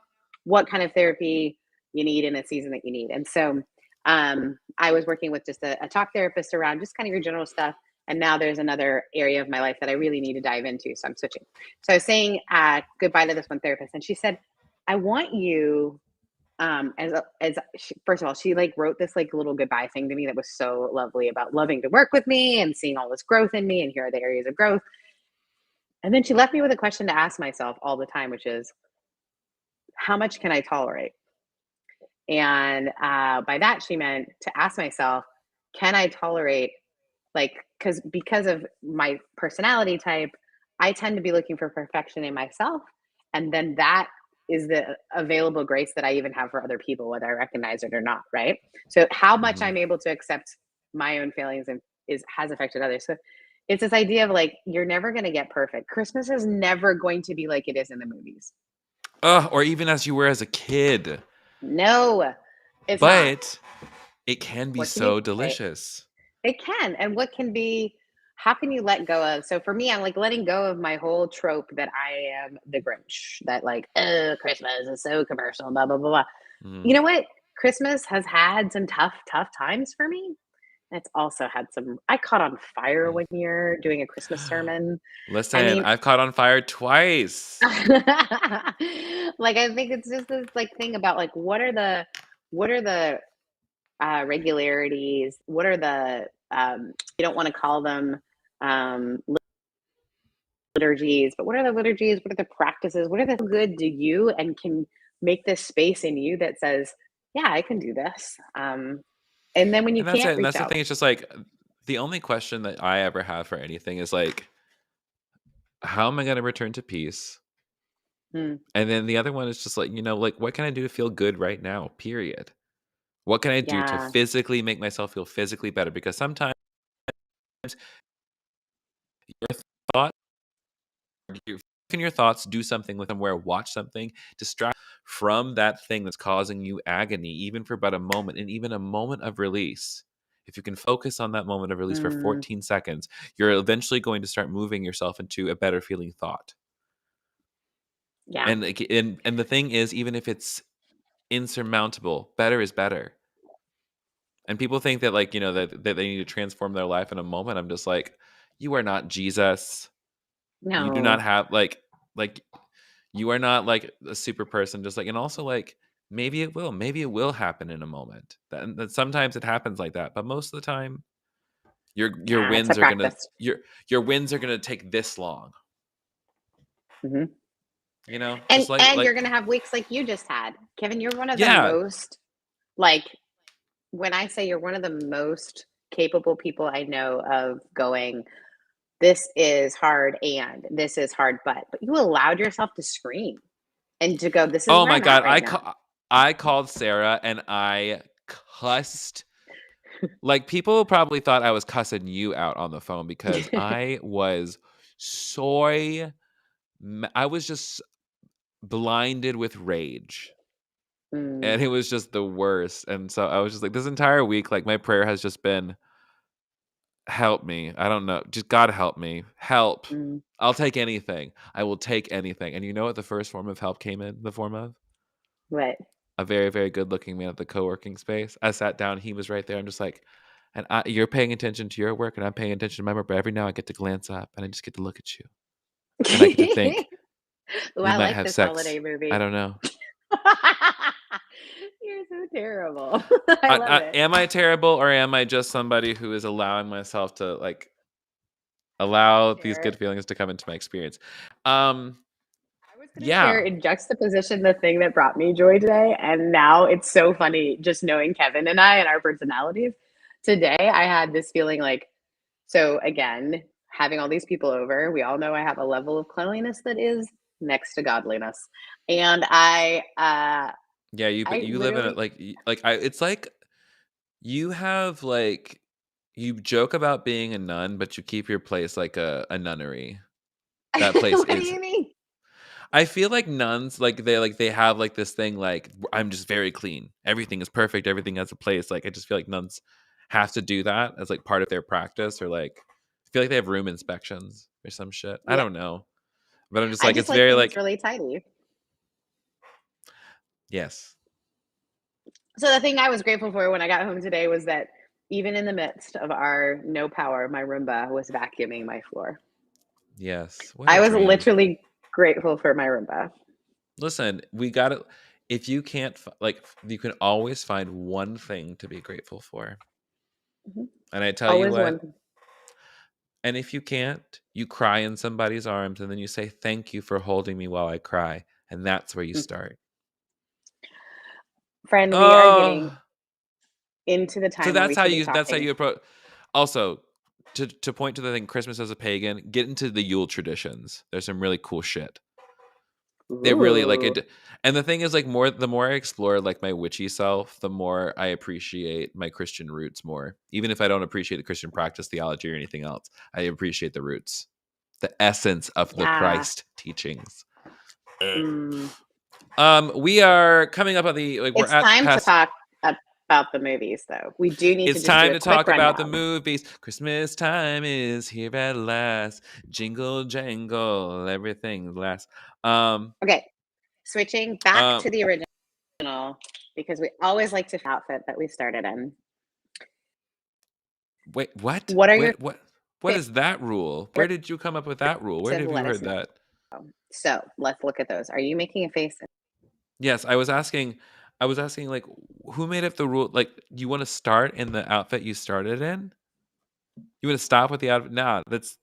what kind of therapy you need in a season that you need. And so I was working with just a talk therapist around just kind of your general stuff. And now there's another area of my life that I really need to dive into. So I'm switching. So I was saying goodbye to this one therapist, and she said, I want you first of all, she like wrote this like little goodbye thing to me that was so lovely about loving to work with me and seeing all this growth in me, and here are the areas of growth. And then she left me with a question to ask myself all the time, which is, how much can I tolerate? And by that she meant to ask myself, can I tolerate, like, because of my personality type, I tend to be looking for perfection in myself, and then that is the available grace that I even have for other people, whether I recognize it or not, right? So how much Mhm. I'm able to accept my own failings and has affected others. So it's this idea of like, you're never going to get perfect. Christmas is never going to be like it is in the movies. Or even as you were as a kid. No, it's not. But it can be What can you so say? delicious. It can. And what can be, how can you let go of? So for me, I'm like letting go of my whole trope that I am the Grinch, that like, oh, Christmas is so commercial, blah, blah, blah, blah. Mhm. You know what? Christmas has had some tough, tough times for me. It's also had some, I caught on fire one year doing a Christmas sermon. I Listen, mean, I've caught on fire twice. like, I think it's just this like thing about like, what are the regularities? What are the, you don't want to call them um, liturgies, but what are the liturgies? What are the practices? What are the good to you and can make this space in you that says, yeah, I can do this. And then when you And that's can't, it. And reach that's the out. thing. It's just like the only question that I ever have for anything is like, how am I going to return to peace? Hmm. And then the other one is just like, like what can I do to feel good right now? Period. What can I do to Yeah. physically make myself feel physically better? Because sometimes your thought, you in your thoughts, do something with them, where watch something, distract from that thing that's causing you agony, even for but a moment, and even a moment of release. If you can focus on that moment of release for 14 seconds, you're eventually going to start moving yourself into a better feeling thought. Yeah. And the thing is, even if it's insurmountable, better is better. And people think that, like, that they need to transform their life in a moment. I'm just like, you are not Jesus. No. You do not have like you are not like a super person. Just like, and also like, maybe it will happen in a moment. That sometimes it happens like that, but most of the time, your it's wins a are gonna practice. your wins are gonna take this long. Mm-hmm. Just And you're gonna have weeks like you just had, Kevin. You're one of the yeah. most, like, when I say you're one of the most capable people I know of going, this is hard and this is hard, but you allowed yourself to scream and to go, this is Oh where my I'm at God. right now. I called Sarah and I cussed. Like, people probably thought I was cussing you out on the phone because I was I was just blinded with rage. And it was just the worst. And so I was just like, this entire week, like, my prayer has just been, help me. I don't know. Just God help me. Help. I'll take anything. I will take anything. And you know what the first form of help came in the form of? What? A very, very good looking man at the co-working space. I sat down. He was right there. I'm just like, and you're paying attention to your work and I'm paying attention to my work. But every now I get to glance up and I just get to look at you. And I get to think, Ooh, we I might like have this sex. holiday movie. I don't know. You're so terrible. I love it. Am I terrible, or am I just somebody who is allowing myself to, like, allow these good feelings to come into my experience? I was going to share in juxtaposition the thing that brought me joy today. And now it's so funny just knowing Kevin and I and our personalities. Today, I had this feeling like, so again, having all these people over, we all know I have a level of cleanliness that is next to godliness. And yeah, you live in it, like, it's like you have, like, you joke about being a nun, but you keep your place like a nunnery. That place what do is. you mean? I feel like nuns, like, they have like this thing, like, I'm just very clean. Everything is perfect. Everything has a place. Like, I just feel like nuns have to do that as like part of their practice, or like, I feel like they have room inspections or some shit. I Yeah. don't know, but I'm just I like, just it's like very things like, really tidy. yes. So the thing I was grateful for when I got home today was that even in the midst of our no power, my Roomba was vacuuming my floor. Yes. I was literally grateful for my Roomba. Listen, we got it. If you can't, you can always find one thing to be grateful for. Mm-hmm. And I tell always you what, one. And if you can't, you cry in somebody's arms and then you say, thank you for holding me while I cry. And that's where you start. Friend, we are getting into the time so where we should be that's how talking. you approach. Also, to point to the thing, Christmas as a pagan, get into the Yule traditions. There's some really cool shit. They really like it. And the thing is, like, the more I explore like my witchy self, the more I appreciate my Christian roots more. Even if I don't appreciate the Christian practice, theology, or anything else, I appreciate the roots, the essence of the Christ teachings. We are coming up on the, like, we're it's at time past. to talk about the movies, though. We do need It's to just do time a to quick talk rundown. about the movies. Christmas time is here at last. Jingle jangle, everything lasts. Okay, switching back to the original, because we always like to outfit that we started in. Wait, what? What are your what is that rule? Where did you come up with that rule? Where have you heard that? So let's look at those. Are you making a face? Yes, I was asking, like, who made up the rule? Like, you want to start in the outfit you started in? You want to stop with the outfit? Nah, that's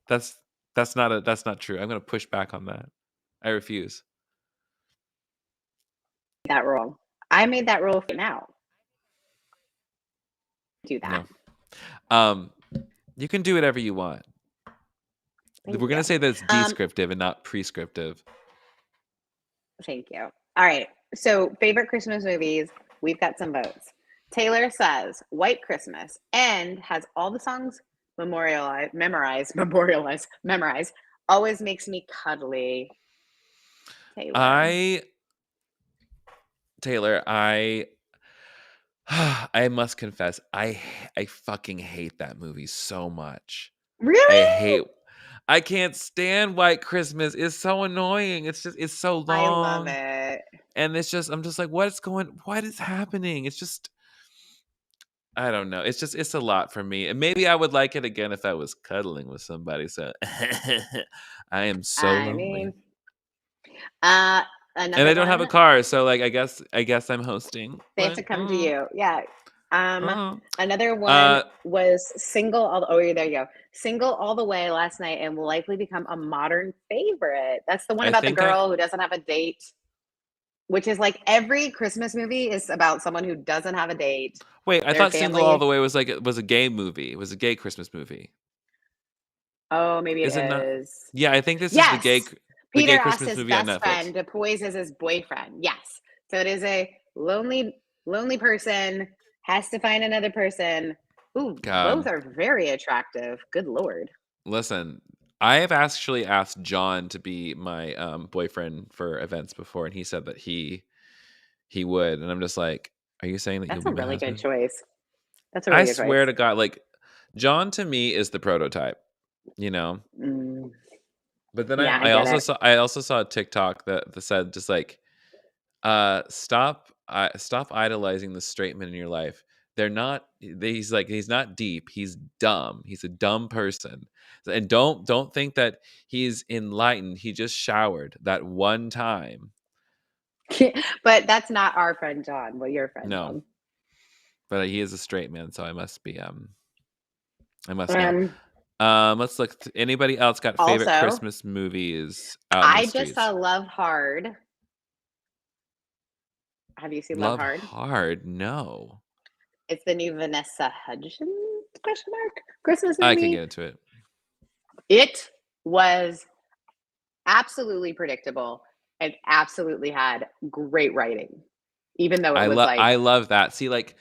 not true. I'm going to push back on that. I refuse. That rule. I made that rule for now. Do that. No. You can do whatever you want. We're going to say that it's descriptive and not prescriptive. Thank you. All right. So, favorite Christmas movies. We've got some votes. Taylor says White Christmas and has all the songs memorized. Always makes me cuddly. Taylor, I must confess, I fucking hate that movie so much. Really? I can't stand White Christmas. It's so annoying. It's so I love long. it. And I'm just like, what is happening? It's just, I don't know. It's a lot for me. And maybe I would like it again if I was cuddling with somebody. So I am so I lonely. mean, And another I don't have a one, car, so like I guess I'm hosting. they have to Like, come to you. Yeah. uh, Another one uh, was Single all oh, there you go. Single All the Way last night and will likely become a modern favorite. That's the one I about the think I girl who doesn't have a date, which is like every Christmas movie is about someone who doesn't have a date. wait. I Their thought Single All family, the Way was like it was a gay movie. It was a gay Christmas movie. oh, maybe it Is it not? is. Yeah, I think this is Yes. the Peter gay asked Christmas his movie on best Netflix. friend to poise as his boyfriend. Yes. So it is a lonely person has to find another person. Ooh, both God, are very attractive. Good Lord. listen, I have actually asked John to be my boyfriend for events before, and he said that he would, and I'm just like, are you saying that you'll That's be a my really good husband? choice. That's a I really good swear choice. to God, like John to me is the prototype, you know. Mm, But then yeah, I get it. I also saw a TikTok that said just like stop idolizing the straight men in your life. They're not he's not deep, he's dumb. He's a dumb person. And don't think that he's enlightened. He just showered that one time. But that's not our friend John. Well, your friend No, John. but he is a straight man, so I must know. Um, Let's look. Anybody else got favorite Also, Christmas movies out in the I just saw streets? Love Hard. Have you seen Love Love Hard? Hard? No. It's the new Vanessa Hudgens question mark Christmas I can get movie. into it. It was absolutely predictable and absolutely had great writing, even though it was like I love that. See, like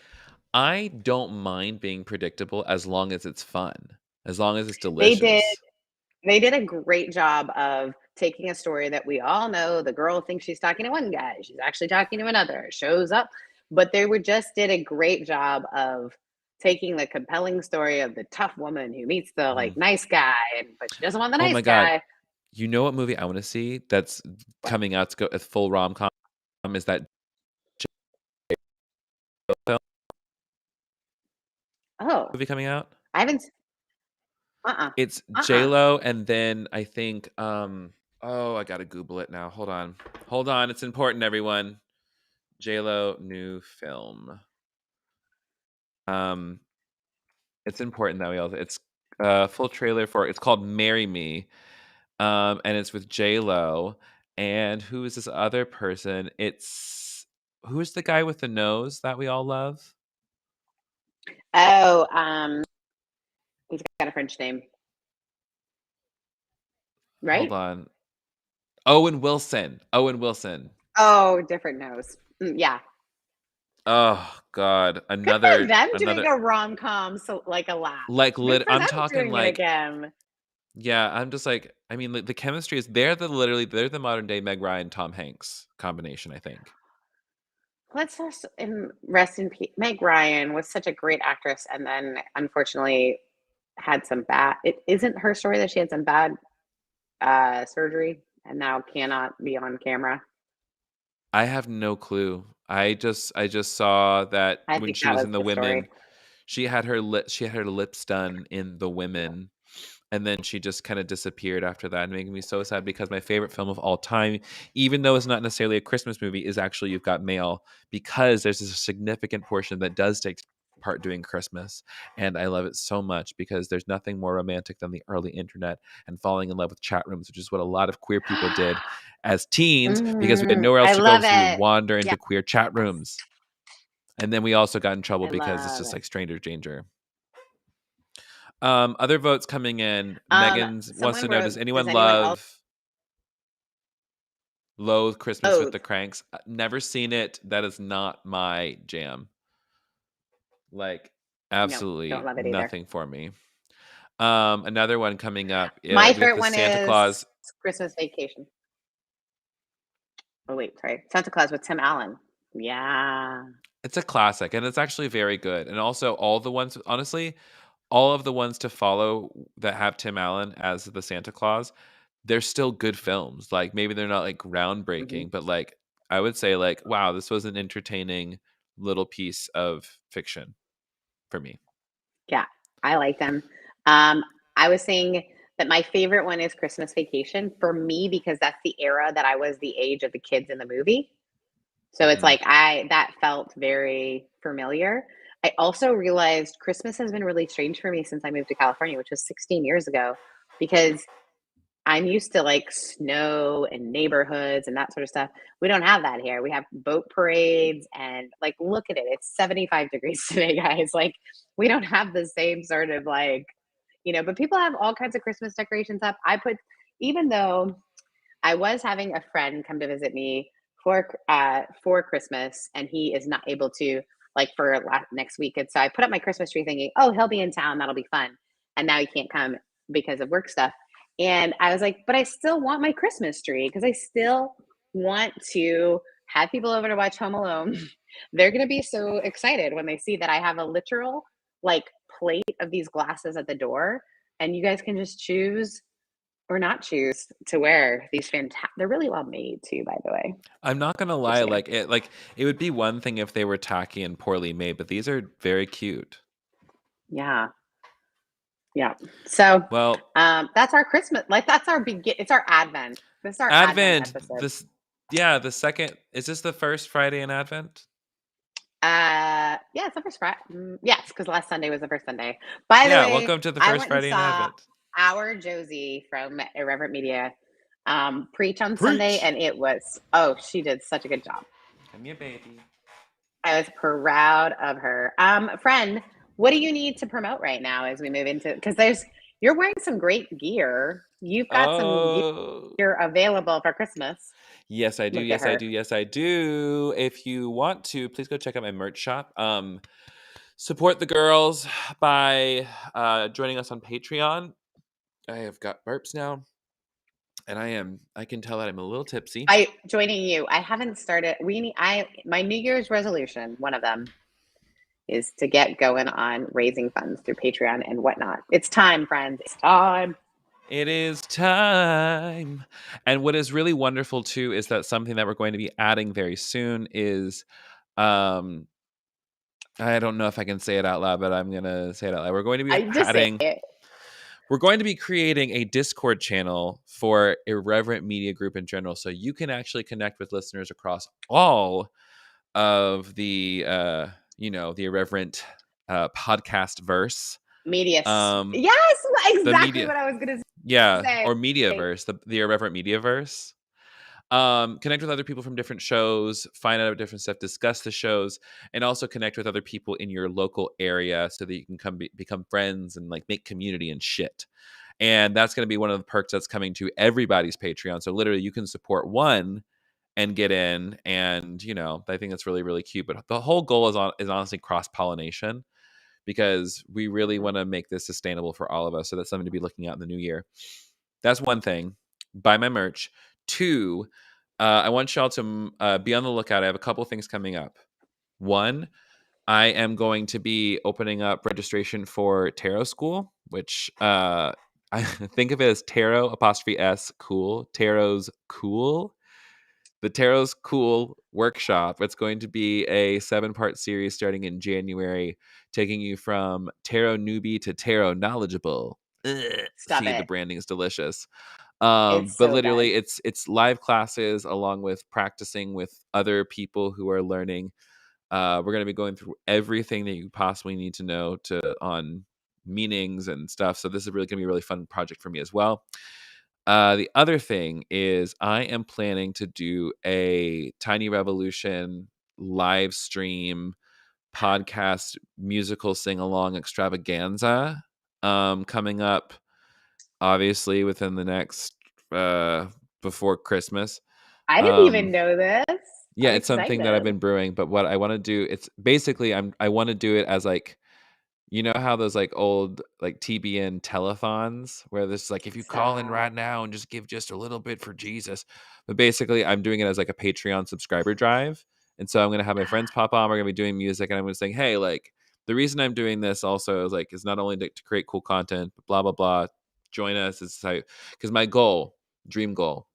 I don't mind being predictable as long as it's fun, as long as it's they did delicious. they did a great job of taking a story that we all know the girl thinks she's talking to one guy, she's actually talking to another, shows up, but they were just did a great job of taking the compelling story of the tough woman who meets the Mm. like nice guy and but she doesn't want the Oh nice my god! guy. You know what movie I want to see that's What? coming out to go a full rom com is that film Oh, movie coming out? I haven't. Uh-uh. It's J Uh-uh. Lo, and then I think oh, I gotta Google it now. Hold on. It's important, everyone. J Lo new film. Um, it's important that we all. It's full trailer for. It's called Marry Me. And it's with J Lo, and who is this other person? It's who's the guy with the nose that we all love? Oh, he's got a French name, Hold right? on, Owen Wilson. Owen Wilson. Oh, different nose. Yeah. Oh God, Good for them doing another a rom-com, so like a laugh. like Good lit. for I'm them talking doing it like again. yeah. I'm just like I mean the chemistry is they're the modern day Meg Ryan Tom Hanks combination. I think. Let's just rest in peace. Meg Ryan was such a great actress, and then unfortunately had some bad. It isn't her story that she had some bad surgery and now cannot be on camera. I have no clue. I just saw that I when think she that was was in the the women, story. she had her lips done in the women, and then she just kind of disappeared after that, and making me so sad because my favorite film of all time, even though it's not necessarily a Christmas movie, is actually You've Got Mail because there's a significant portion that does take part doing Christmas, and I love it so much because there's nothing more romantic than the early internet and falling in love with chat rooms, which is what a lot of queer people did as teens because we had nowhere else I to go, love so we would it. wander Yes, into queer chat rooms. And then we also got in trouble I because it's love just it. like stranger danger. Other votes coming in. Megan's wants to Someone know: wrote, does "Does anyone anyone else?" loathe Christmas with Oath. the Cranks? Never seen it. That is not my jam. Like, No, don't absolutely love it either. nothing for me. Another one coming up. My We got favorite the one Santa is Claus. Christmas Vacation. Oh wait, sorry. Santa Claus with Tim Allen. Yeah. It's a classic, and it's actually very good. And also, all the ones, honestly, all of the ones to follow that have Tim Allen as the Santa Claus, they're still good films. Like maybe they're not like Hmm. groundbreaking, but like I would say like, wow, this was an entertaining little piece of fiction for me. Yeah, I like them. Um, I was saying that my favorite one is Christmas Vacation for me because that's the era that I was the age of the kids in the movie. So it's Hmm. like that felt very familiar. I also realized Christmas has been really strange for me since I moved to California, which was 16 years ago, because I'm used to like snow and neighborhoods and that sort of stuff. We don't have that here. We have boat parades and like look at it. It's 75 degrees today, guys. Like we don't have the same sort of like, but people have all kinds of Christmas decorations up. Even though I was having a friend come to visit me for Christmas, and he is not able to like for next week. And so I put up my Christmas tree, thinking, "Oh, he'll be in town. That'll be fun." And now he can't come because of work stuff. And I was like, "But I still want my Christmas tree because I still want to have people over to watch Home Alone." They're gonna be so excited when they see that I have a literal like plate of these glasses at the door, and you guys can just choose or not choose to wear these fantastic. They're really well made too, by the way. I'm not gonna Just lie, saying. it would be one thing if they were tacky and poorly made, but these are very cute. Yeah, yeah. So, Well, that's our Christmas. Like that's our begin. It's our Advent. This is our Advent Advent, episode. this yeah, the second is this the first Friday in Advent? Yeah, it's the first Friday. Yes, because last Sunday was the first Sunday. By the Yeah, way, welcome to the I first went and Friday in saw Advent. our Josie from Irreverent Media preach on Sunday, Preach. and she did such a good job. I'm your baby. I was proud of her. Friend, what do you need to promote right now as we move into because you're wearing some great gear. You've got some Oh. gear available for Christmas. Yes, I do. Look at Yes, I her. do. Yes, I do. If you want to, please go check out my merch shop. Support the girls by joining us on Patreon. I have got burps now, and I can tell that I'm a little tipsy. I joining you. I haven't started. My New Year's resolution, one of them, is to get going on raising funds through Patreon and whatnot. It's time, friends. It's time. It is time. And what is really wonderful too is that something that we're going to be adding very soon is um I don't know if I can say it out loud, but I'm going to say it out loud. I just say it. We're going to be creating a Discord channel for Irreverent Media Group in general, so you can actually connect with listeners across all of the Irreverent podcast verse. Media. Um, Yes, the exactly media, what I was gonna yeah, say. or Mediaverse, the Irreverent Mediaverse. Connect with other people from different shows, find out about different stuff, discuss the shows, and also connect with other people in your local area so that you can become friends and like make community and shit. And that's going to be one of the perks that's coming to everybody's Patreon. So literally, you can support one and get in, and I think that's really really cute. But the whole goal is honestly cross pollination because we really want to make this sustainable for all of us. So that's something to be looking at in the new year. That's one thing. Buy my merch. Two, I want y'all to be on the lookout. I have a couple things coming up. One, I am going to be opening up registration for Tarot School, which I think of it as Tarot apostrophe S cool. Tarot's cool. The Tarot's Cool workshop. It's going to be a 7-part series starting in January, taking you from tarot newbie to tarot knowledgeable. Ugh. Stop See, the it. branding is delicious. It's But so literally, good. it's live classes along with practicing with other people who are learning. We're going to be going through everything that you possibly need to know on meanings and stuff. So this is really going to be a really fun project for me as well. The other thing is I am planning to do a Tiny Revolution live stream podcast musical sing along extravaganza coming up obviously within the next before Christmas. I didn't even Um know this. yeah, I'm it's something that I've excited. been brewing, but what I want to do, it's basically I want to do it as like You know how those like old like TBN telethons where this like if you call in right now and just give just a little bit for Jesus. But basically I'm doing it as like a Patreon subscriber drive. And so I'm gonna have my friends pop on, we're gonna be doing music, and I'm gonna say, hey, like the reason I'm doing this also is like is not only to create cool content, but blah blah blah. Join us. It's like because my goal, dream goal.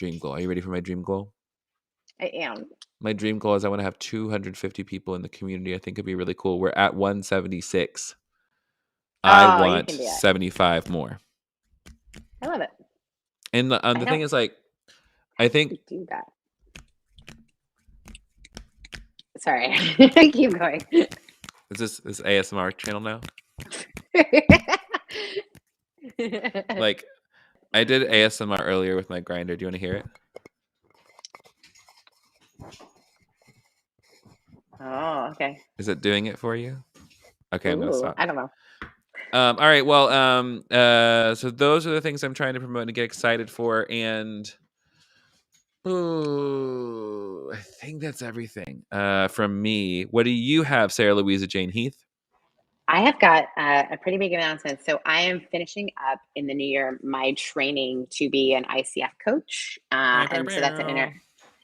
Are you ready for my dream goal? I am. My dream goal is I want to have 250 people in the community. I think it'd be really cool. We're at 176. I Oh, you want can do it. 75 more. I love it. And the thing is, like, I think do that. Sorry, keep going. Is this ASMR channel now? Like, I did ASMR earlier with my grinder. Do you want to hear it? Oh, okay. Is it doing it for you? Okay, I'm gonna stop. I don't know. All right. Well, so those are the things I'm trying to promote and get excited for, and I think that's everything from me. What do you have, Sarah Louisa Jane Heath? I have got a pretty big announcement. So I am finishing up in the new year my training to be an ICF coach, and so that's an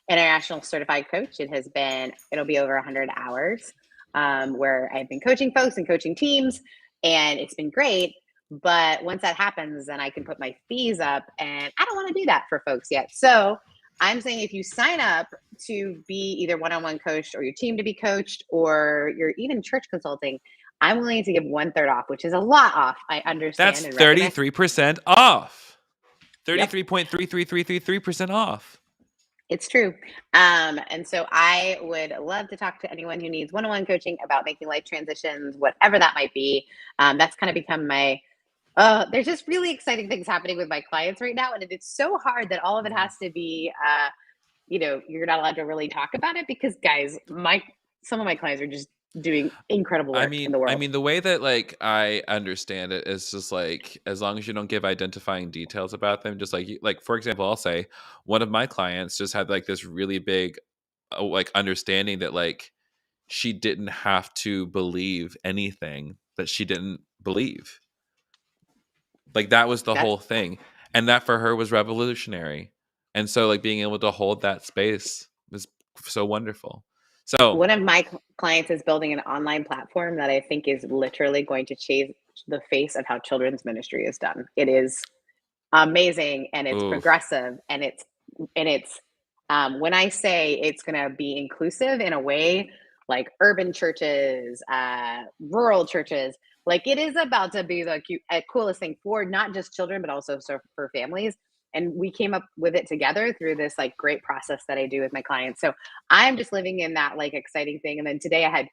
international certified coach. It'll be over 100 hours where I've been coaching folks and coaching teams, and it's been great. But once that happens, then I can put my fees up, and I don't want to do that for folks yet. So I'm saying if you sign up to be either one-on-one coached or your team to be coached, or you're even church consulting, I'm willing to give 1/3 off, which is a lot off. I understand. That's and 33% off. Yep. 33.33333% off. It's true. And so I would love to talk to anyone who needs one-on-one coaching about making life transitions, whatever that might be. That's kind of become my, there's just really exciting things happening with my clients right now. And it's so hard that all of it has to be, you're not allowed to really talk about it because guys, some of my clients are just doing incredible work in the world. I mean, the way that like I understand it is just like as long as you don't give identifying details about them, just like for example, I'll say one of my clients just had like this really big like understanding that like she didn't have to believe anything that she didn't believe. Like that was the whole thing, and that for her was revolutionary. And so like being able to hold that space was so wonderful. So one of my clients is building an online platform that I think is literally going to change the face of how children's ministry is done. It is amazing, and it's progressive, and it's when I say it's going to be inclusive in a way like urban churches, rural churches, like it is about to be the coolest thing for not just children, but also for families. And we came up with it together through this like great process that I do with my clients. So I'm just living in that like exciting thing. And then today I had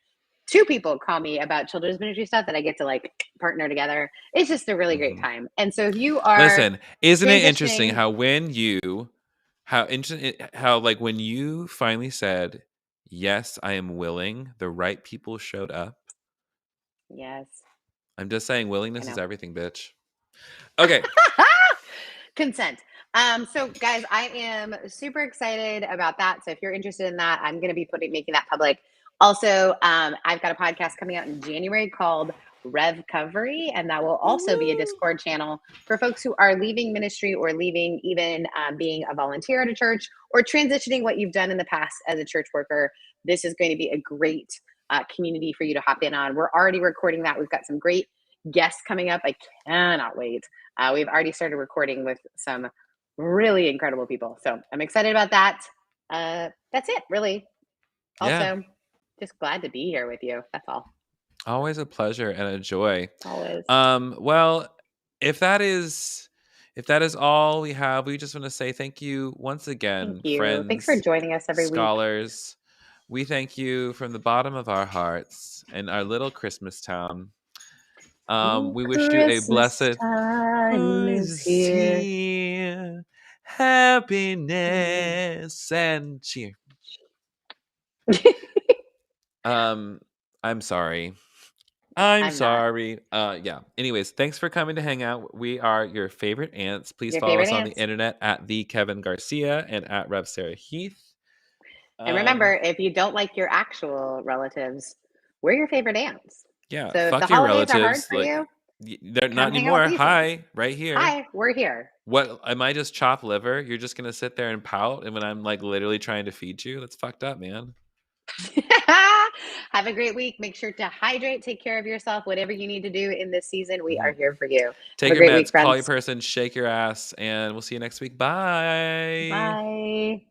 2 people call me about children's ministry stuff that I get to like partner together. It's just a really great time. And so if you are listen, isn't it interesting how when you finally said, yes, I am willing, the right people showed up? Yes. I'm just saying willingness is everything, bitch. Okay. Consent. So guys, I am super excited about that. So if you're interested in that, I'm going to be making that public. Also, I've got a podcast coming out in January called Revcovery, and that will also be a Discord channel for folks who are leaving ministry or leaving even being a volunteer at a church or transitioning what you've done in the past as a church worker. This is going to be a great community for you to hop in on. We're already recording that. We've got some great guests coming up. I cannot wait. We've already started recording with some really incredible people. So I'm excited about that. That's it, really. Also, just glad to be here with you. That's all. Always a pleasure and a joy. Always. Well, if that is all we have, we just want to say thank you once again, thank you. Friends. Thanks for joining us every scholars. We thank you from the bottom of our hearts in our little Christmas town. We wish you a blessed time is here. Happiness and cheer. I'm sorry. I'm sorry. Yeah. Anyways, thanks for coming to hang out. We are your favorite ants. Please follow us on the internet at the Kevin Garcia and at Rev Sarah Heath. And remember, if you don't like your actual relatives, we're your favorite ants. Yeah, So if the fuck your holidays are hard relatives. for Like, you, they're not come hang out with anymore. these ones. Hi, right here. Hi, we're here. What, am I just chopped liver? You're just gonna sit there and pout, and when I'm like literally trying to feed you, that's fucked up, man. Have a great week. Make sure to hydrate, take care of yourself, whatever you need to do in this season. We are here for you. Take Have a your great week, meds, call your friends. person, shake your ass, and we'll see you next week. Bye. Bye.